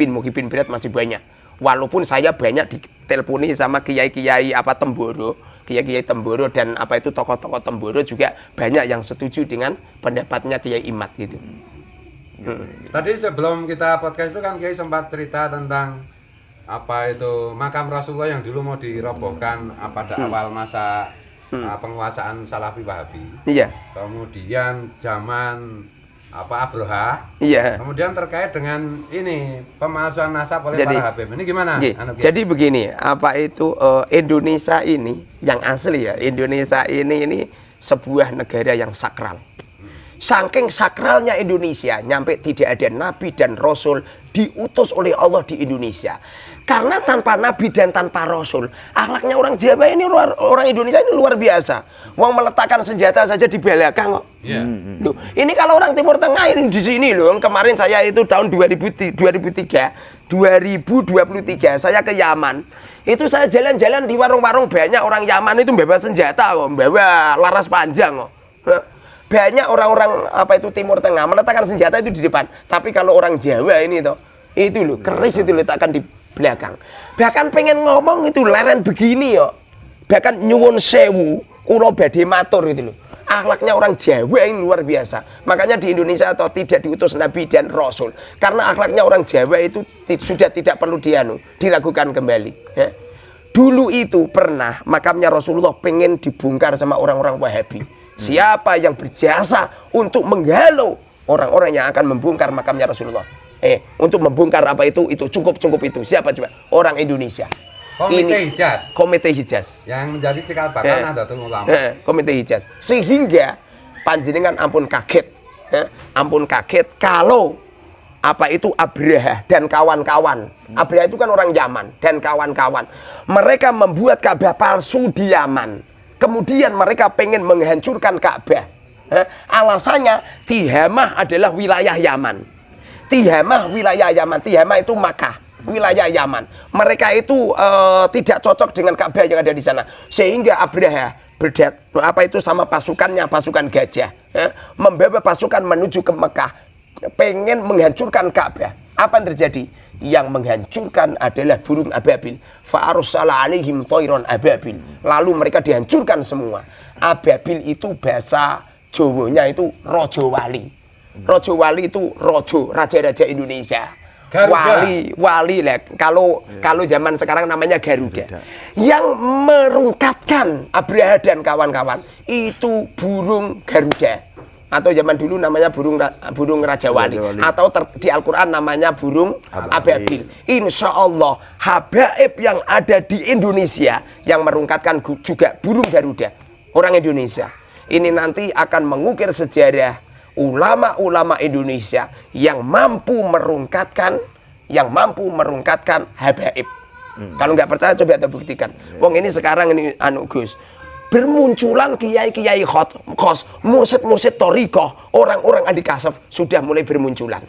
Muhibin berat masih banyak. Walaupun saya banyak diteleponi sama kiai-kiai apa Temboro, kiai-kiai Temboro dan apa itu tokoh-tokoh Temboro juga banyak yang setuju dengan pendapatnya Kiai Imat gitu. Tadi sebelum kita podcast itu kan Kiai sempat cerita tentang apa itu makam Rasulullah yang dulu mau dirobohkan pada awal masa penguasaan Salafi Wahabi. Iya. Kemudian zaman apa Abroha. Iya. Kemudian terkait dengan ini pemalsuan nasab oleh Jadi, para Habib. Ini gimana? Nggih. Jadi begini, apa itu Indonesia ini yang asli ya. Indonesia ini sebuah negara yang sakral. Saking sakralnya Indonesia, nyampe tidak ada nabi dan rasul diutus oleh Allah di Indonesia. Karena tanpa nabi dan tanpa rasul, akhlaknya orang Jawa ini orang Indonesia ini luar biasa. Wong meletakkan senjata saja di belakang kok. Yeah. Loh, ini kalau orang Timur Tengah ini di sini loh. Kemarin saya itu tahun 2023 saya ke Yaman. Itu saya jalan-jalan di warung-warung, banyak orang Yaman itu bawa senjata kok, bawa laras panjang kok. Banyak orang-orang apa itu Timur Tengah meletakkan senjata itu di depan. Tapi kalau orang Jawa ini toh, itu loh keris itu letakkan di belakang. Bahkan pengen ngomong itu leren begini yo. Bahkan nyuwun sewu, kula badhe matur gitu loh. Akhlaknya orang Jawa ini luar biasa. Makanya di Indonesia atau tidak diutus nabi dan rasul. Karena akhlaknya orang Jawa itu sudah tidak perlu dilakukan kembali. Ya. Dulu itu pernah makamnya Rasulullah pengen dibongkar sama orang-orang Wahabi. Siapa yang berjasa untuk menghalau orang-orang yang akan membongkar makamnya Rasulullah? Untuk membongkar apa itu cukup itu. Siapa coba? Orang Indonesia. Komite Hijaz. Yang menjadi cikal bakal Nahdlatul Ulama. Komite Hijaz. Sehingga panjenengan ampun kaget. Ampun kaget kalau apa itu Abraha dan kawan-kawan. Abraha itu kan orang Yaman dan kawan-kawan. Mereka membuat Ka'bah palsu di Yaman. Kemudian mereka pengen menghancurkan Ka'bah. Alasannya Tihamah adalah wilayah Yaman. Tihamah wilayah Yaman. Tihamah itu Makkah, wilayah Yaman. Mereka itu tidak cocok dengan Ka'bah yang ada di sana. Sehingga Abraha sama pasukannya, pasukan gajah, membawa pasukan menuju ke Mekah, pengen menghancurkan Ka'bah. Apa yang terjadi? Yang menghancurkan adalah burung ababil. Fa'arsala alaihim thairan ababil. Lalu mereka dihancurkan semua. Ababil itu bahasa Jawanya itu Raja Wali. Raja Wali itu raja-raja Indonesia. Garuda. Wali lah. Kalau zaman sekarang namanya Garuda. Yang merungkatkan Abraha dan kawan-kawan itu burung Garuda. Atau zaman dulu namanya burung Raja Wali. Atau di Al-Quran namanya burung Ababil. Insya Allah habaib yang ada di Indonesia yang merungkatkan juga burung Garuda. Orang Indonesia. Ini nanti akan mengukir sejarah ulama-ulama Indonesia yang mampu merungkatkan habaib. Kalau nggak percaya coba kita buktikan. Wong ini sekarang ini Gus. Bermunculan kiai-kiai khos, mursyid-mursyid thariqah, orang-orang ahli kasaf sudah mulai bermunculan.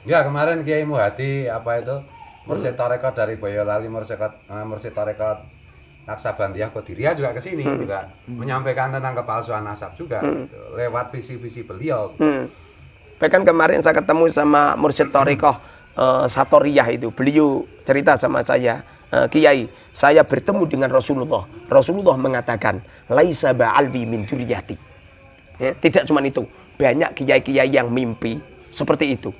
Ya kemarin Kiai Muhadi apa itu mursyid thariqah dari Boyolali, mursyid thariqah Naksabandiyah Qadiriyah juga ke sini juga menyampaikan tentang kepalsuan nasab juga gitu, lewat visi-visi beliau. Bahkan kemarin saya ketemu sama mursyid thariqah Satoriyah itu, beliau cerita sama saya. Kiai, saya bertemu dengan Rasulullah. Rasulullah mengatakan, laisa ba'alwi min duriyati. Tidak cuma itu, banyak kiai-kiai yang mimpi seperti itu.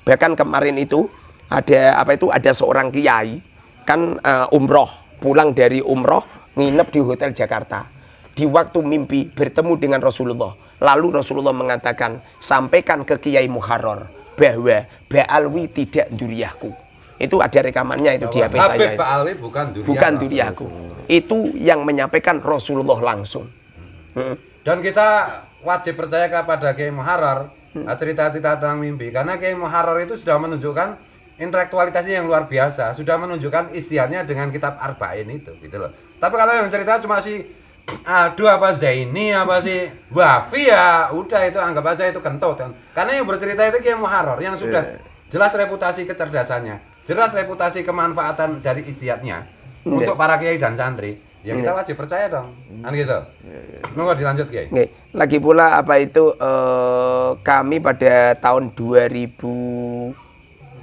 Bahkan kemarin itu ada seorang kiai kan umroh, pulang dari umroh nginep di hotel Jakarta. Di waktu mimpi bertemu dengan Rasulullah. Lalu Rasulullah mengatakan, sampaikan ke Kiai Muharrar bahwa ba'alwi tidak duriyahku. Itu ada rekamannya itu di HP saya. Habib Ba'alwi bukan duriyahku. Itu yang menyampaikan Rasulullah langsung. Dan kita wajib percaya kepada Kiai Muharrar cerita-cerita tentang mimpi, karena Kiai Muharrar itu sudah menunjukkan intelektualitasnya yang luar biasa, sudah menunjukkan istiadatnya dengan kitab Arba'in itu gitu loh. Tapi kalau yang cerita cuma si Zaini apa si Wafi, ya udah itu anggap aja itu kentut. Karena yang bercerita itu Kiai Muharrar yang sudah jelas reputasi kecerdasannya, jelas reputasi kemanfaatan dari istiadatnya untuk para kiai dan santri. Ya kita wajib percaya dong. Kan gitu. Nunggu dilanjut Kiai. Lagi pula apa itu kami pada tahun 2000.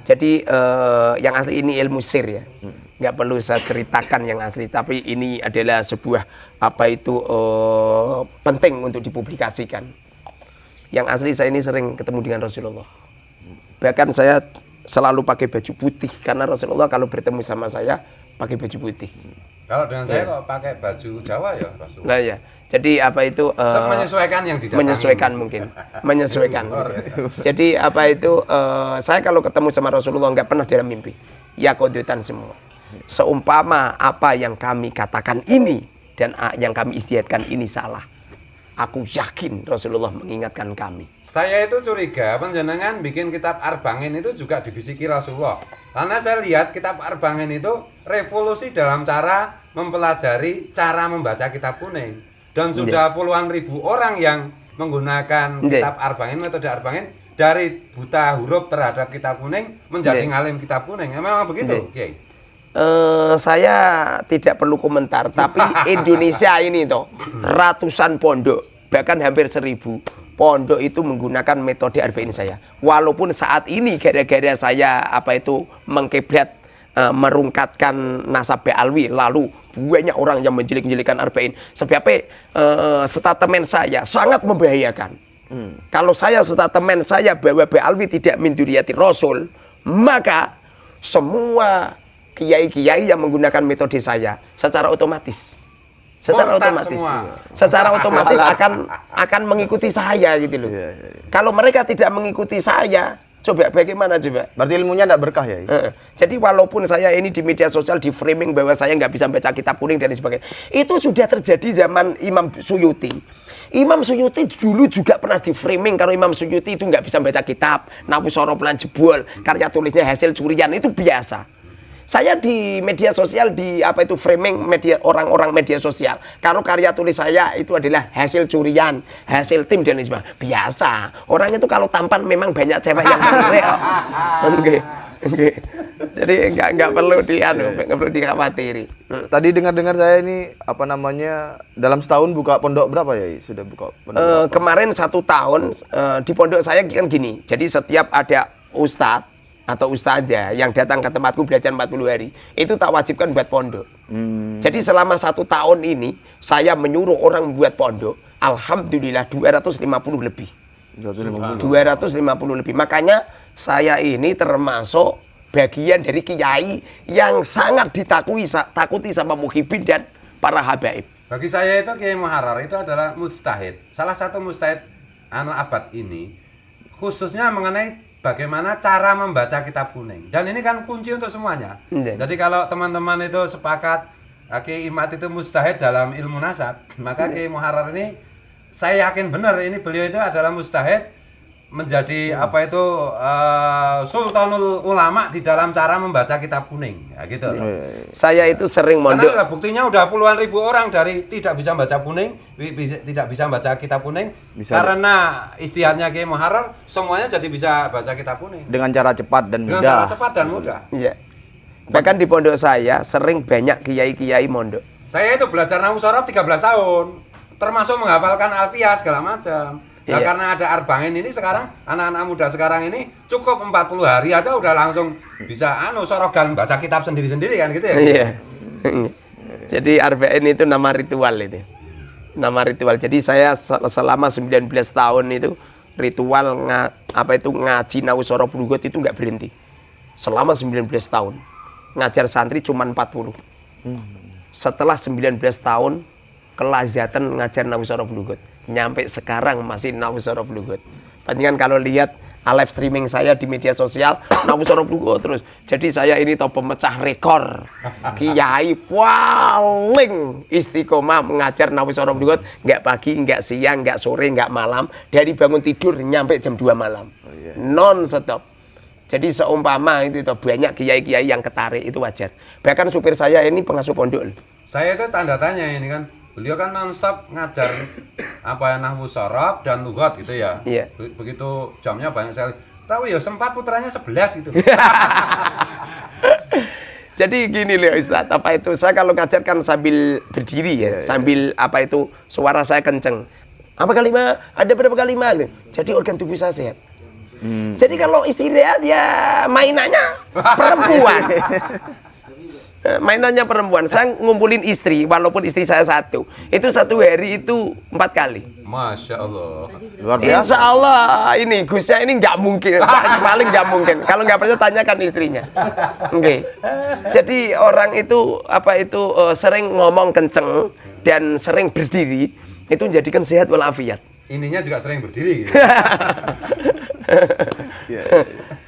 Jadi yang asli ini ilmu sir ya. Nggak perlu saya ceritakan yang asli, tapi ini adalah sebuah apa itu penting untuk dipublikasikan. Yang asli saya ini sering ketemu dengan Rasulullah. Bahkan saya selalu pakai baju putih karena Rasulullah kalau bertemu sama saya pakai baju putih. Kalau dengan saya kok pakai baju Jawa ya Rasulullah. Nah ya, jadi apa itu Menyesuaikan yang didatangi. menyesuaikan mungkin, menyesuaikan. Jadi apa itu saya kalau ketemu sama Rasulullah nggak pernah dalam mimpi. Ya kodutan semua. Seumpama apa yang kami katakan ini dan yang kami istiadatkan ini salah, aku yakin Rasulullah mengingatkan kami. Saya itu curiga panjenengan bikin kitab Arbangin itu juga dibisiki Rasulullah. Karena saya lihat kitab Arbangin itu revolusi dalam cara mempelajari cara membaca kitab kuning. Dan sudah puluhan ribu orang yang menggunakan kitab Arbangin, metode Arbangin, dari buta huruf terhadap kitab kuning menjadi ngalim kitab kuning. Memang begitu, Kiai? Saya tidak perlu komentar, tapi Indonesia ini toh ratusan pondok, bahkan hampir 1000 pondok itu menggunakan metode Arba'in saya. Walaupun saat ini gara-gara saya apa itu mengkiblat merungkatkan nasab Ba'alwi, lalu banyak orang yang menjelik-jelikan Arba'in. Sebabnya statement saya sangat membahayakan. Kalau statement saya bahwa Ba'alwi tidak min dzurriyyati Rasul, maka semua kiai-kiai yang menggunakan metode saya secara otomatis akan mengikuti saya gitu loh. Kalau mereka tidak mengikuti saya, coba bagaimana coba? Berarti ilmunya tidak berkah ya? Jadi walaupun saya ini di media sosial di framing bahwa saya nggak bisa baca kitab kuning dan sebagainya, itu sudah terjadi zaman Imam Suyuti. Imam Suyuti dulu juga pernah di framing kalau Imam Suyuti itu nggak bisa baca kitab, nabu sorop lan jebol, karya tulisnya hasil curian, itu biasa. Saya di media sosial di apa itu framing media orang-orang media sosial. Kalau karya tulis saya itu adalah hasil curian, hasil tim dan sebagainya. Biasa. Orang itu kalau tampan memang banyak cewek yang menilai. Oke. Jadi nggak perlu nggak perlu dikhawatiri. Tadi dengar-dengar saya ini apa namanya dalam setahun buka pondok berapa ya? Sudah buka pondok berapa? Kemarin 1 tahun di pondok saya kan gini. Jadi setiap ada ustadz atau ustazah yang datang ke tempatku belajar 40 hari, itu tak wajibkan buat pondok. Jadi selama 1 tahun ini saya menyuruh orang membuat pondok, alhamdulillah 250 lebih. 250 lebih. Makanya saya ini termasuk bagian dari kiai yang sangat takuti sama muhibin dan para habaib. Bagi saya itu Kiai Muharrar itu adalah mujtahid. Salah satu mujtahid abad ini khususnya mengenai bagaimana cara membaca kitab kuning. Dan ini kan kunci untuk semuanya. Jadi kalau teman-teman itu sepakat Kiai Imad itu mujtahid dalam ilmu nasab, maka Kiai Muharrar ini saya yakin benar ini beliau itu adalah mujtahid menjadi apa itu sultanul ulama di dalam cara membaca kitab kuning. Ya, gitu. Saya itu sering mondok. Karena buktinya udah puluhan ribu orang dari tidak bisa baca kuning, tidak bisa baca kitab kuning, karena istihadnya Kiai Muharrar semuanya jadi bisa baca kitab kuning. Dengan cara cepat dan mudah. Dengan cara cepat dan mudah. Iya. Bahkan di pondok saya sering banyak kiai-kiai mondok. Saya itu belajar nahwu sorof 13 tahun, termasuk menghafalkan alfiah segala macam. Nah, karena ada Arbangin ini sekarang anak-anak muda sekarang ini cukup 40 hari aja udah langsung bisa sorogan baca kitab sendiri-sendiri kan gitu ya. Iya. Jadi Arba'in itu nama ritual itu. Nama ritual. Jadi saya selama 19 tahun itu ritual ngaji nahwu sorof lugat itu nggak berhenti. Selama 19 tahun. Ngajar santri cuma 40. Setelah 19 tahun kelazatan ngajar nahwu sorof lugat. Nyampe sekarang masih nahwu sorof lugat. Panjenengan kalau lihat live streaming saya di media sosial nahwu sorof lugat terus. Jadi saya ini pemecah rekor kiai paling istiqomah mengajar nahwu sorof lugat, nggak pagi, nggak siang, nggak sore, nggak malam, dari bangun tidur nyampe jam 2 malam. Non stop. Jadi seumpama itu banyak kiai-kiai yang ketarik, itu wajar. Bahkan supir saya ini pengasuh pondok. Saya itu tanda tanya ini kan. Beliau kan non-stop ngajar nahwu sorof dan lughat gitu ya. Iya. Begitu jamnya banyak sekali. Tahu ya sempat putranya 11 gitu. Jadi gini loh Ustaz, saya kalau ngajar kan sambil berdiri ya, sambil suara saya kenceng. Apa kalimat? Ada berapa kalimat? Jadi organ tubuh saya sehat. Jadi kalau istirahat ya mainannya perempuan. Mainannya perempuan. Saya ngumpulin istri, walaupun istri saya satu. Itu satu hari itu 4 kali. Masya Allah. Luar biasa. Insya Allah ini Gusnya ini nggak mungkin, paling nggak mungkin. Kalau nggak percaya tanyakan istrinya. Oke. Jadi orang itu sering ngomong kenceng dan sering berdiri itu menjadikan sehat walafiat. Ininya juga sering berdiri gitu.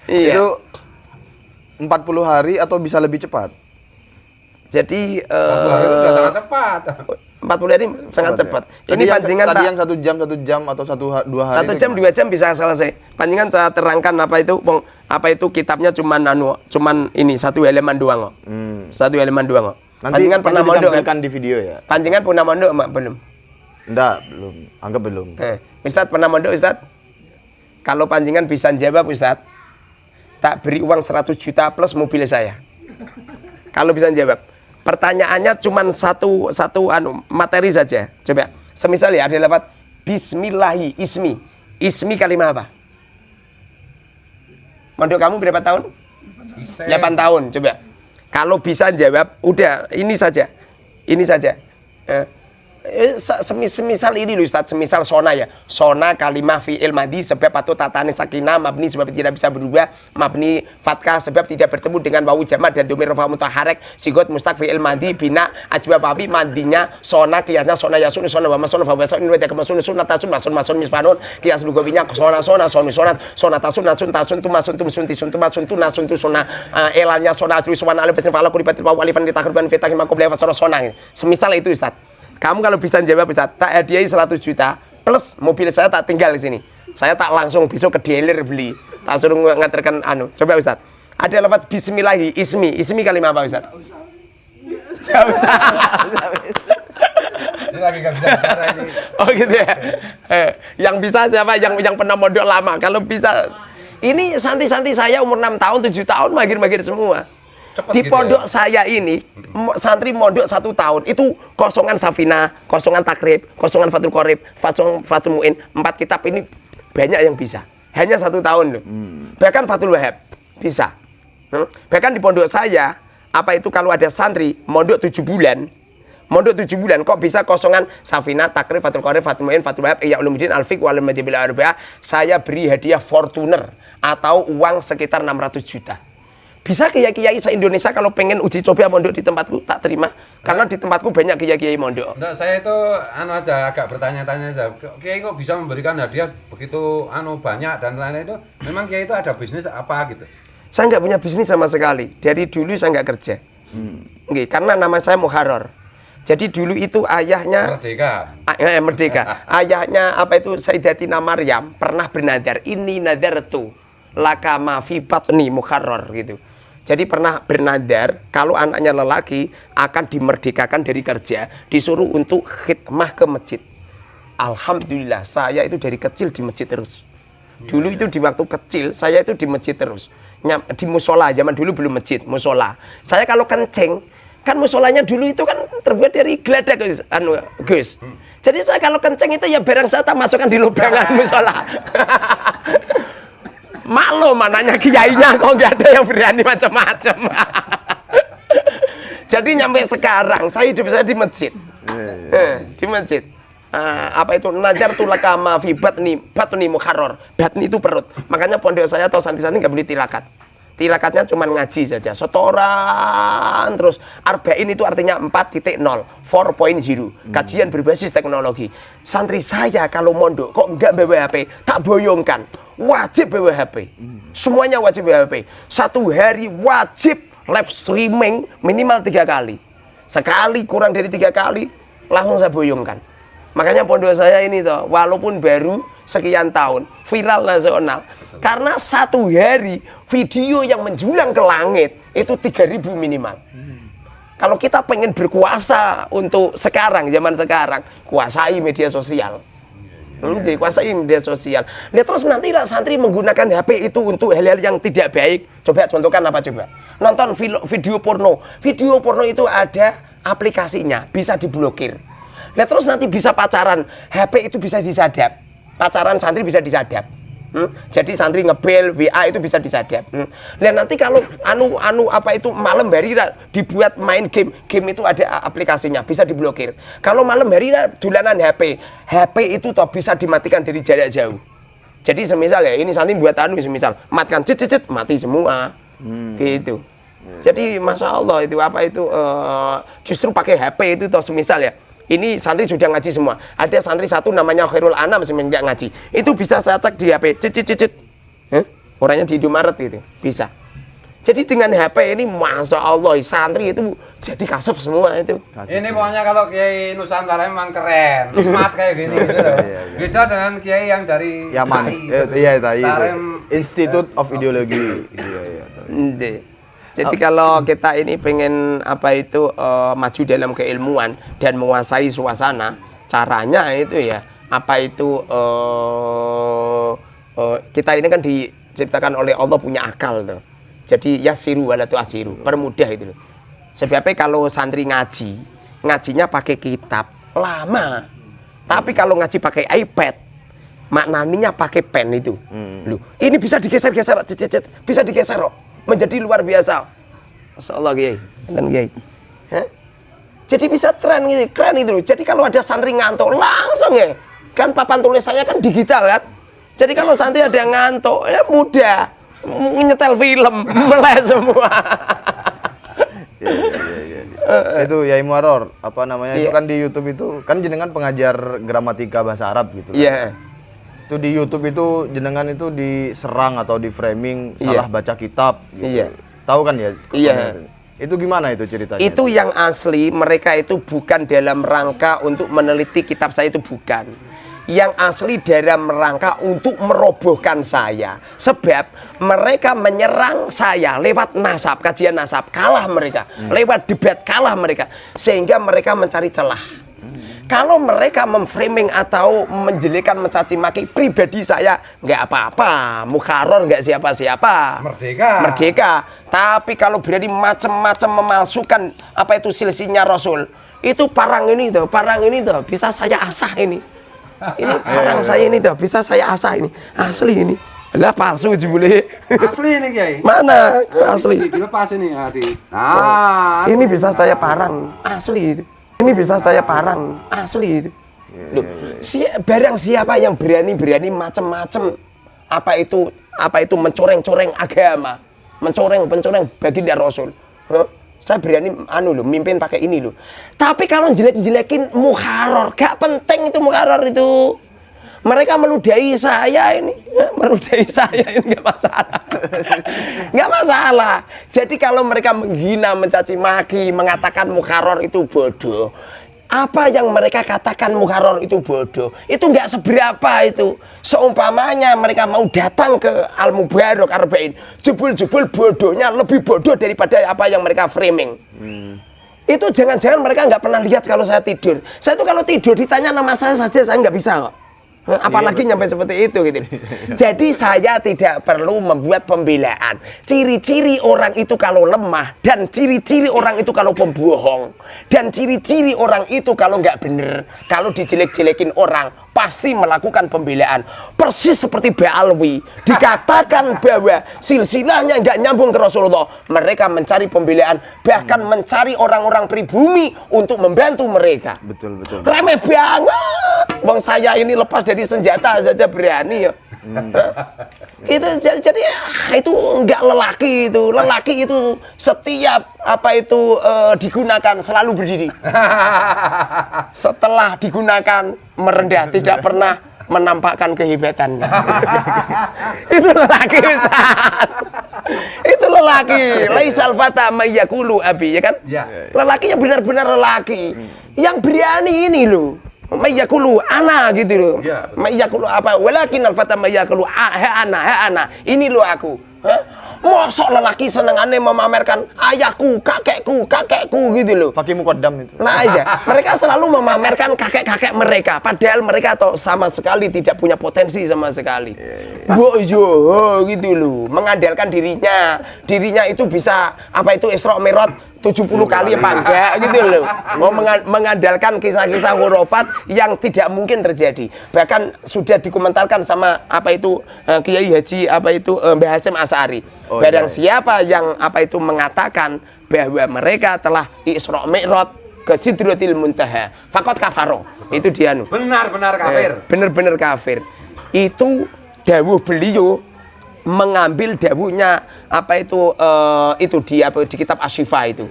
Iya. Itu 40 hari atau bisa lebih cepat? Jadi 40 hari itu sudah sangat cepat. 40 hari sangat cepat. Ini pancingan tadi yang 1 jam atau 2 hari. 1 jam 2 jam bisa selesai. Pancingan saya terangkan apa itu kitabnya cuman ini 1 halaman doang kok. 1 halaman doang kok. Pancingan pernah mondok kan di video ya? Pancingan pernah mondok Mak? Belum. Enggak, belum. Anggap belum. Ustadz pernah mondok Ustadz? Kalau pancingan bisa jawab Ustadz, tak beri uang 100 juta plus mobil saya. Kalau bisa jawab. Pertanyaannya cuma satu materi saja. Coba. Semisal ya ada lewat Bismillahi ismi. Ismi kalimat apa? Mondok kamu berapa tahun? 8 tahun. Coba. Kalau bisa jawab, udah ini saja. Ini saja. Semisal ini loh Ustaz, semisal sona ya. Sona kalimah fi'il madi sebab atau tatane sakinah, mabni sebab tidak bisa berubah, mabni fatkah sebab tidak bertemu dengan wawu jamak dan dhamir rafa mutaharrik, sigot mustaq fi'il madi bina ajwa babi madinya sona kiasnya sona yasun sona wa masun fa wasun wa takmasun sunatasun masun misfanun kias lugawinya sona tasun tu masun tu sunti suntu masun tu nasun tu sona elannya sona tulis wan alif fala kuribatil wa alifan ditakriban fi takima qabla fa sona. Semisal itu Ustaz. Kamu kalau bisa jawab bisa tak hadiahi 100 juta plus mobil saya tak tinggal di sini. Saya tak langsung besok ke dealer beli. Tak suruh nganterkan Coba Ustaz. Ada lewat bismillahi ismi. Ismi kalimat apa Ustaz? Enggak usah. Ini lagi nggak bisa bicara ini. Oh gitu ya. Yang bisa siapa? Yang pernah mondok lama. Kalau bisa ini santri-santri saya umur 6 tahun, 7 tahun magir-magir semua. Cepet Di gitu pondok ya? saya ini santri mondok 1 tahun itu kosongan Safina, kosongan Takrib, kosongan Fathul Qorib, Fathul Muin, 4 kitab ini banyak yang bisa. Hanya 1 tahun loh. Bahkan Fathul Wahab bisa. Bahkan di pondok saya kalau ada santri mondok 7 bulan, kok bisa kosongan Safina, Takrib, Fathul Qorib, Fathul Muin, Fathul Wahab, Ihya Ulumuddin, Al-Fiqh wal Madhabil Arba'ah. Saya beri hadiah Fortuner atau uang sekitar 600 juta. Bisa kiai-kiai se-Indonesia kalau pengen uji coba mondok di tempatku tak terima karena di tempatku banyak kiai-kiai mondok. Enggak, saya itu aja agak bertanya-tanya saja. Kiai kok bisa memberikan hadiah begitu banyak dan lain-lain itu? Memang kiai itu ada bisnis apa gitu? Saya nggak punya bisnis sama sekali. Dari dulu saya nggak kerja. Nggih, karena nama saya Muharrar. Jadi dulu itu ayahnya Merdeka. Ayahnya Sayyidatina Maryam pernah bernadar, ini nadartu laka ma fi batni Muharrar gitu. Jadi pernah bernadar kalau anaknya lelaki akan dimerdekakan dari kerja, disuruh untuk khidmah ke masjid. Alhamdulillah saya itu dari kecil di masjid terus. Dulu itu di waktu kecil saya itu di masjid terus. Di musola, zaman dulu belum masjid, musola. Saya kalau kencing, kan musolanya dulu itu kan terbuat dari geladak Gus. Jadi saya kalau kencing itu ya barang saya tak masukkan di lubangan musola. Maklum mananya kiainya kok nggak ada yang berani macam-macam. Jadi nyampe sekarang saya hidup saya di masjid. Di masjid. Najar tulaka ma fi batni Muharrar. Batni itu perut. Makanya pondok saya atau santri-santri nggak boleh tirakat. Tirakatnya cuma ngaji saja, setoran terus. Arba'in itu artinya 4.0, 4.0, kajian berbasis teknologi. Santri saya kalau mondok kok enggak bawa HP, tak boyongkan, wajib bawa HP. Semuanya wajib bawa HP. 1 hari wajib live streaming minimal 3 kali. Sekali kurang dari 3 kali langsung saya boyongkan. Makanya pondok saya ini toh, walaupun baru sekian tahun, viral nasional. Karena 1 hari video yang menjulang ke langit itu 3.000 minimal. Kalau kita pengen berkuasa untuk sekarang, zaman sekarang, kuasai media sosial. Kuasai media sosial. Lihat terus nanti lah santri menggunakan HP itu untuk hal-hal yang tidak baik. Coba contohkan apa coba? Nonton video porno. Video porno itu ada aplikasinya, bisa diblokir. Lihat terus nanti bisa pacaran, HP itu bisa disadap. Pacaran santri bisa disadap. Jadi santri ngebel WA itu bisa disadap. Dan nanti kalau apa itu malam hari dibuat main game itu ada aplikasinya bisa diblokir. Kalau malam hari dolanan HP itu toh bisa dimatikan dari jarak jauh. Jadi semisal ya ini santri buat semisal matikan cicit mati semua gitu. Jadi masya Allah itu apa itu justru pakai HP itu toh semisal ya. Ini santri sudah ngaji semua. Ada santri satu namanya Khairul Anam semenjak ngaji. Itu bisa saya cek di HP. Cicit. Orangnya di Indomaret itu. Bisa. Jadi dengan HP ini Masya Allah santri itu jadi kasuf semua itu. Ini pokoknya kalau Kiai Nusantara memang keren. Smart kayak gini gitu loh. Beda dengan Kiai yang dari Yaman. Institute of Ideology. Jadi kalau kita ini pengen apa itu maju dalam keilmuan dan menguasai suasana, caranya itu ya apa itu kita ini kan diciptakan oleh Allah punya akal tuh. Jadi yasiru wala tu'asiru, permudah itu loh. Sebabnya kalau santri ngajinya pakai kitab lama. Tapi kalau ngaji pakai iPad, maknanya pakai pen itu. Loh, ini bisa digeser-geser, bisa digeser kok. Menjadi luar biasa. Masyaallah Kiai. Dan Kiai. Jadi bisa keren itu. Jadi kalau ada santri ngantuk langsung ya. Kan papan tulis saya kan digital kan. Jadi kalau santri ada ngantuk ya mudah. Nyetel film melek semua. Itu Yai Muaror apa namanya itu kan di YouTube itu kan jenengan pengajar gramatika bahasa Arab gitu kan. Iya. Itu di YouTube itu jenengan itu diserang atau di framing salah baca kitab gitu. Iya. Tahu kan ya? Iya. Itu gimana itu ceritanya? Itu yang asli mereka itu bukan dalam rangka untuk meneliti kitab saya itu bukan. Yang asli dalam rangka untuk merobohkan saya. Sebab mereka menyerang saya lewat nasab, kajian nasab, kalah mereka. Lewat debat kalah mereka. Sehingga mereka mencari celah. Kalau mereka memframing atau menjelekan, mencaci maki pribadi saya, nggak apa-apa, mukharrar nggak siapa-siapa, merdeka. Tapi kalau berani macam-macam memalsukan apa itu silsilahnya Rasul, itu parang ini tuh bisa saya asah ini parang saya ini tuh bisa saya asah ini, asli ini. Lah palsu jebule. Asli ini Kiai. Mana asli? Dilepas ini hati. Nah, ini bisa saya parang, asli itu. Ini bisa saya parang, asli itu. Loh, barang siapa yang berani macam-macam apa itu mencoreng-coreng agama, mencoreng baginda Rasul. Saya berani mimpin pakai ini loh. Tapi kalau jelek-jelekin mukharrar, gak penting itu mukharrar itu. Mereka meludahi saya ini nggak masalah. Nggak masalah. Jadi kalau mereka menghina, mencaci maki, mengatakan mukharrar itu bodoh. Apa yang mereka katakan mukharrar itu bodoh, itu nggak seberapa itu. Seumpamanya mereka mau datang ke Al-Mubarak Arba'in, jebul-jebul bodohnya lebih bodoh daripada apa yang mereka framing. Itu jangan-jangan mereka nggak pernah lihat kalau saya tidur. Saya tuh kalau tidur ditanya nama saya saja saya nggak bisa kok. Apalagi nyampe seperti itu gitu. Jadi saya tidak perlu membuat pembelaan. Ciri-ciri orang itu kalau lemah, dan ciri-ciri orang itu kalau pembohong, dan ciri-ciri orang itu kalau nggak bener, kalau dijelek-jelekin orang pasti melakukan pembelaan. Persis seperti Ba'alwi dikatakan bahwa silsilahnya nggak nyambung ke Rasulullah. Mereka mencari pembelaan, bahkan mencari orang-orang pribumi untuk membantu mereka. Betul. Remeh banget. Bang saya ini lepas dari senjata saja berani ya. Itu jadi itu enggak lelaki itu. Lelaki itu setiap apa itu digunakan selalu berdiri. Setelah digunakan merendah, tidak pernah menampakkan kehebatannya. Itu lelaki Ustaz. Itu lelaki. Laisal fata mayyakulu abi, ya kan? Ya. Lelaki yang benar-benar lelaki. Yang berani ini loh. Mayyakulu ana gitu loh. Ya, Mayyakulu apa? Walakin al-fata mayyakulu ana. Ini loh aku. Mosok lelaki senengane memamerkan ayahku, kakekku gitu loh. Fakih muqaddam itu. Nah iya, mereka selalu memamerkan kakek-kakek mereka, padahal mereka sama sekali tidak punya potensi sama sekali. Boyo gitu loh, mengandalkan dirinya itu bisa apa itu Isra Mi'raj 70 kali apa enggak gitu loh. Mau mengandalkan kisah-kisah hurufat yang tidak mungkin terjadi. Bahkan sudah dikomentarkan sama apa itu Kiai Haji apa itu Mbah Hasyim Asy'ari. Barang siapa yang apa itu mengatakan bahwa mereka telah Isra Mi'raj ke Sidratil Muntaha, faqad kafaro. Itu dia nu. Benar-benar kafir. Benar-benar kafir. Itu dawuh beliau mengambil dawuhnya apa itu di kitab Asy-Syifa itu.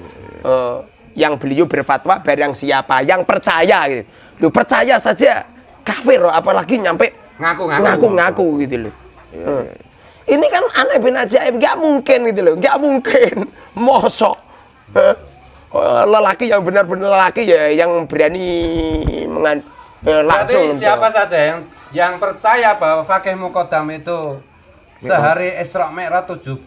Yang beliau berfatwa barang siapa yang percaya gitu. Loh, percaya saja kafir loh, apalagi nyampe ngaku-ngaku gitu loh. Ini kan aneh bin ajaib, nggak mungkin gitu loh, nggak mungkin. Mosok lelaki yang benar-benar lelaki ya yang berani langsung. Berarti siapa saja yang percaya bahwa fakih muqaddam itu sehari Isra Mi'raj 70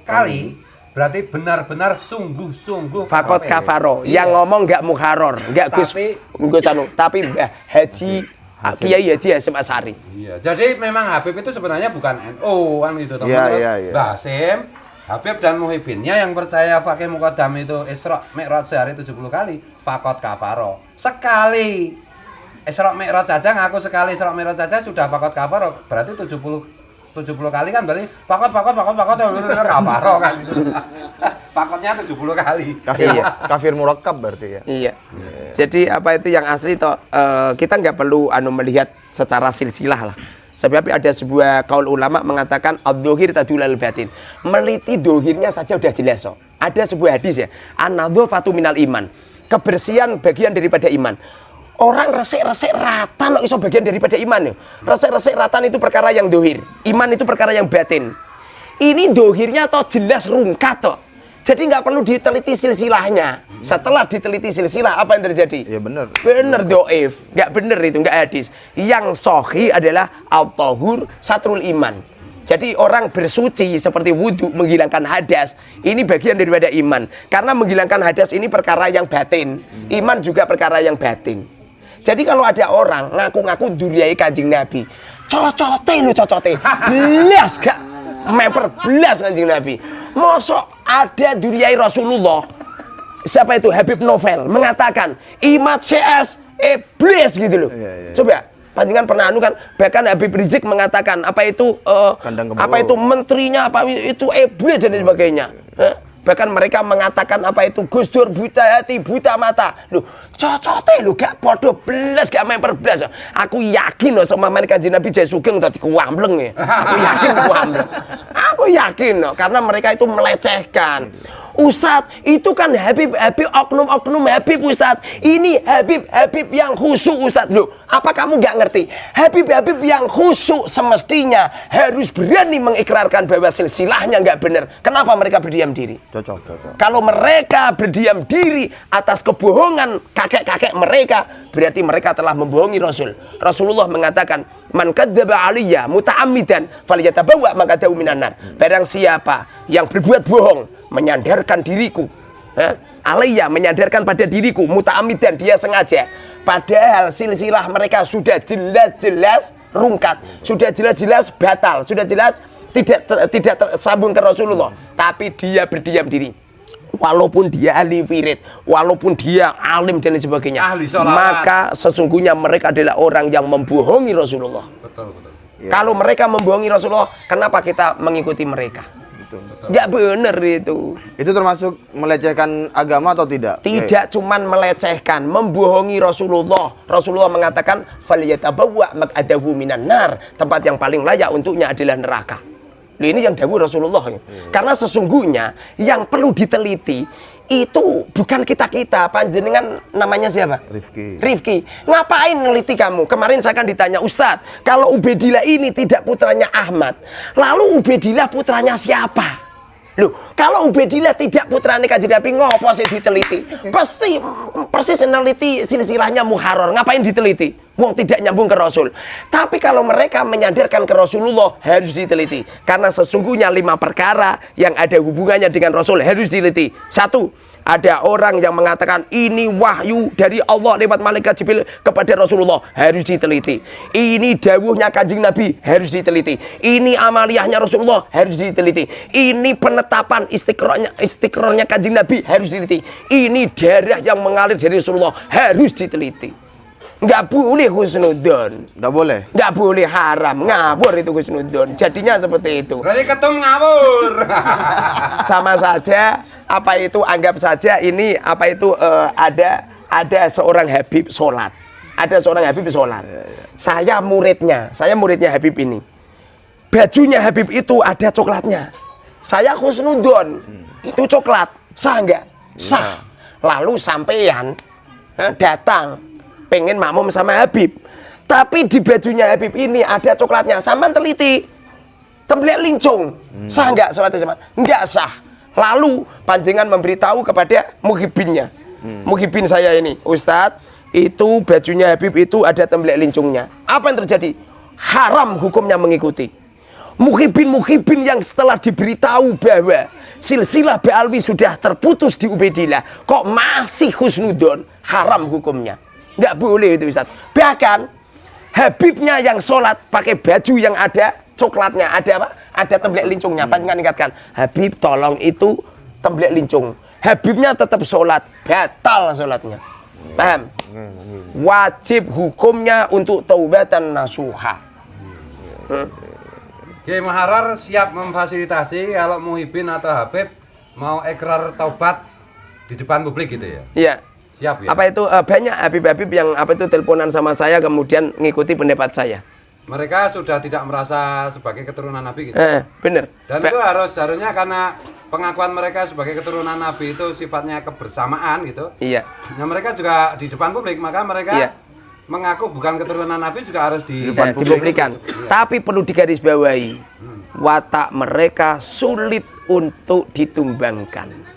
kali, berarti benar-benar sungguh-sungguh fakot kafaro. Yang ngomong nggak mukharor, nggak Gus anu, tapi Haji Kiai Haji Hasyim Asy'ari. Iya, jadi memang Habib itu sebenarnya bukan NU kan gitu teman-teman. Mbah Hasyim, Habib dan Muhibbinnya yang percaya fakih muqaddam itu Isra Mi'raj sehari 70 kali, fakot kafaro. Sekali Isra Mi'raj saja ngaku sekali Isra Mi'raj saja sudah fakot kafaro, berarti 70 kali kan berarti fakot kafaro kan gitu. Fakotnya 70 kali. Kafir murakkab berarti ya. Iya. Jadi apa itu yang asli toh kita nggak perlu melihat secara silsilah lah. Sebab ada sebuah kaul ulama mengatakan ad-dhahir tadulal batin. Meliti dohirnya saja udah jelas so. Ada sebuah hadis ya, an-nadhafatu minal iman. Kebersihan bagian daripada iman. Orang resik-resik ratan loh iso bagian daripada iman. Resik-resik ratan itu perkara yang dohir. Iman itu perkara yang batin. Ini dohirnya toh jelas rungkat toh. Jadi nggak perlu diteliti silsilahnya. Setelah diteliti silsilah apa yang terjadi? Iya benar. Bener doif. Nggak bener itu, nggak hadis. Yang sahih adalah at-tahur satrul iman. Jadi orang bersuci seperti wudhu menghilangkan hadas, ini bagian daripada iman. Karena menghilangkan hadas ini perkara yang batin. Iman juga perkara yang batin. Jadi kalau ada orang ngaku-ngaku duriai Kanjeng Nabi, cocote. Belas gak memper belas Kanjeng Nabi. Mosok ada duriai Rasulullah. Siapa itu? Habib Novel mengatakan imat CS iblis gitu loh. Coba panjangan pernah kan, bahkan Habib Rizik mengatakan apa itu menterinya apa itu iblis dan sebagainya. Bahkan mereka mengatakan apa itu Gus Dur buta hati, buta mata. Loh, cocote lho gak podo belas, gak memper belas. Aku yakin loh sama mereka Kanjeng Nabi Jaya Sugeng tadi kuambleng ya. Aku yakin kuambleng. Aku yakin loh, karena mereka itu melecehkan. Ustadz, itu kan Habib oknum Habib Ustadz. Ini Habib yang khusyuk Ustadz. Loh, apa kamu nggak ngerti? Habib yang khusyuk semestinya harus berani mengikrarkan bahwa silsilahnya nggak benar. Kenapa mereka berdiam diri? Cocok. Kalau mereka berdiam diri atas kebohongan kakek-kakek mereka, berarti mereka telah membohongi Rasul. Rasulullah mengatakan, man kadzdzaba aliyya muta'ammidan falyatabawwa maq'adahu minan nar. Barang siapa yang berbuat bohong menyandarkan diriku, alaiya menyandarkan pada diriku, muta'ammidan dia sengaja, padahal silsilah mereka sudah jelas-jelas rungkat, sudah jelas-jelas batal, sudah jelas tidak tersambung ke Rasulullah, tapi dia berdiam diri. Walaupun dia ahli wirid, walaupun dia alim dan sebagainya, maka sesungguhnya mereka adalah orang yang membohongi Rasulullah. Betul. Ya. Kalau mereka membohongi Rasulullah, kenapa kita mengikuti mereka? Nggak bener itu. Itu termasuk melecehkan agama atau tidak? Tidak cuman melecehkan, membohongi Rasulullah. Rasulullah mengatakan falyatabawwa maq'adahu minan nar. Tempat yang paling layak untuknya adalah neraka. Loh, ini yang dawuh Rasulullah. Karena sesungguhnya yang perlu diteliti itu bukan kita-kita. Panjenengan namanya siapa? Rifki. Ngapain neliti kamu? Kemarin saya kan ditanya, Ustadz, kalau Ubaidillah ini tidak putranya Ahmad, lalu Ubaidillah putranya siapa? Loh, kalau Ubaidillah tidak putranya Kanjeng Nabi, ngopo sih diteliti? Pasti persis neliti silsilahnya muharrar. Ngapain diteliti? Wong tidak nyambung ke Rasul. Tapi kalau mereka menyandarkan ke Rasulullah harus diteliti. Karena sesungguhnya 5 perkara yang ada hubungannya dengan Rasul harus diteliti. 1. Ada orang yang mengatakan ini wahyu dari Allah lewat malaikat Jibril kepada Rasulullah, harus diteliti. Ini dawuhnya Kanjeng Nabi, harus diteliti. Ini amaliyahnya Rasulullah, harus diteliti. Ini penetapan istiqrohnya Kanjeng Nabi, harus diteliti. Ini darah yang mengalir dari Rasulullah, harus diteliti. Nggak boleh husnudzon. Nggak boleh. Nggak boleh, haram, ngawur itu husnudzon. Jadinya seperti itu. Berarti ketum ngawur. Sama saja, apa itu, anggap saja ini apa itu, ada seorang Habib sholat. Ada seorang Habib sholat. Saya muridnya Habib ini. Bajunya Habib itu ada coklatnya. Saya husnudzon, itu coklat. Sah nggak? Sah. Lalu sampeyan datang pengen makmum sama Habib, tapi di bajunya Habib ini ada coklatnya. Sampean teliti, temblek lincung, sah nggak sholat sama? Nggak sah. Lalu panjenengan memberitahu kepada muhibinnya, muhibin saya ini, Ustadz, itu bajunya Habib itu ada temblek lincungnya. Apa yang terjadi? Haram hukumnya mengikuti. Muhibin yang setelah diberitahu bahwa silsilah Ba'alwi sudah terputus di Ubaidillah, kok masih husnudon, haram hukumnya. Nggak boleh itu Ustaz. Bahkan Habibnya yang sholat pakai baju yang ada coklatnya, ada apa? Ada temblek lincungnya. Panjenengan ingatkan, Habib tolong itu temblek lincung. Habibnya tetap sholat, batal sholatnya. Paham? Wajib hukumnya untuk taubatan nasuha. Kiai Muharrar siap memfasilitasi kalau Muhibin atau Habib mau ikrar taubat di depan publik gitu ya? Iya. Siap ya? Apa itu, banyak Habib-Habib yang apa itu teleponan sama saya kemudian ngikuti pendapat saya. Mereka sudah tidak merasa sebagai keturunan Nabi gitu. Bener. Dan itu harusnya karena pengakuan mereka sebagai keturunan Nabi itu sifatnya kebersamaan gitu. Iya. Nah mereka juga di depan publik, maka mereka Iya. mengaku bukan keturunan Nabi juga harus dipublikkan. Tapi perlu digarisbawahi, watak mereka sulit untuk ditumbangkan.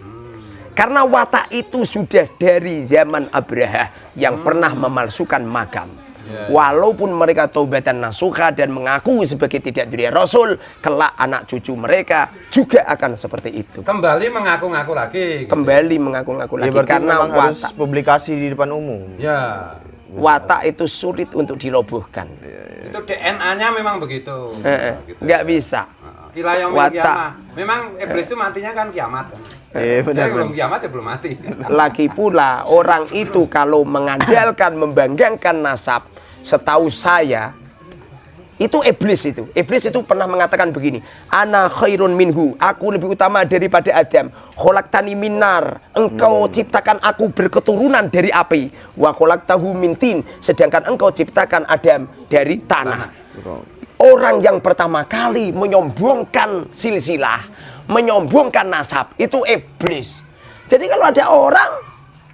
Karena watak itu sudah dari zaman Abraha yang pernah memalsukan makam. Walaupun mereka taubatan nasuha dan mengaku sebagai tidak diri Rasul, kelak anak cucu mereka juga akan seperti itu. kembali mengaku-ngaku lagi. Gitu. Kembali mengaku-ngaku lagi karena harus watak, publikasi di depan umum. Ya. watak itu sulit untuk dirobohkan. Itu DNA-nya memang begitu. Gitu. Nggak bisa. Ila yaumil Watak. qiyamah. Memang iblis itu matinya kan kiamat. Benar. Jadi belum kiamat ya belum mati. Lagi pula orang itu kalau mengandalkan, membanggakan nasab, setahu saya itu iblis itu. Iblis itu pernah mengatakan begini, ana khairun minhu, aku lebih utama daripada Adam. Khalaqtani minar, engkau ciptakan aku berketurunan dari api. Wa khalaqtahu min tin, sedangkan engkau ciptakan Adam dari tanah. Orang yang pertama kali menyombongkan silsilah, menyombongkan nasab, itu iblis. Jadi kalau ada orang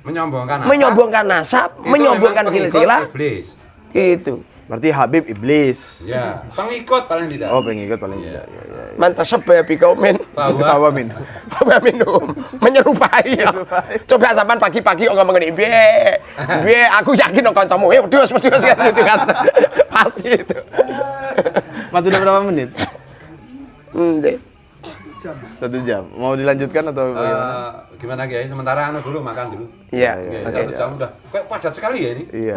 menyombongkan nasab, menyombongkan silsilah, iblis. itu. Berarti Habib iblis. Ya, pengikut paling tidak. Oh, pengikut paling tidak. Mantasabba biqaumin Bahwa min. bahwa minum menyerupai. Coba sampean pagi-pagi ngomong ngene, "Be, aku yakin kok kancamu, wedhus kan gitu kan." Pasti itu. Mas udah berapa menit? Deh. 1 jam. Mau dilanjutkan atau bagaimana? Gimana Kiai? Sementara dulu makan dulu. Iya. Oke, 1 jam udah. Kok padat sekali ya ini? Iya.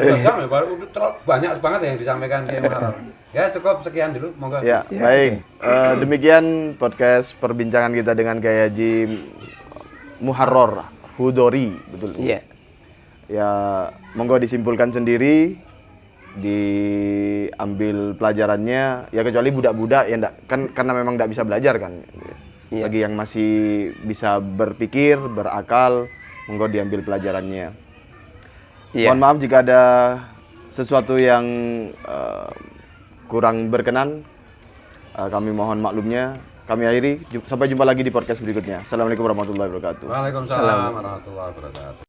2 jam ya, baru terlalu banyak banget yang disampaikan Kiai Muharrar. Ya cukup sekian dulu, monggo. Ya, baik. Demikian podcast perbincangan kita dengan Kiai Haji Muharrar Hudori, betul. Iya. Ya, monggo disimpulkan sendiri, diambil pelajarannya, ya kecuali budak-budak ya kan karena memang tidak bisa belajar kan. Iya. Bagi yang masih bisa berpikir, berakal, monggo diambil pelajarannya. Iya. Mohon maaf jika ada sesuatu yang kurang berkenan, kami mohon maklumnya. Kami akhiri, sampai jumpa lagi di podcast berikutnya. Assalamualaikum warahmatullahi wabarakatuh. Waalaikumsalam warahmatullahi wabarakatuh.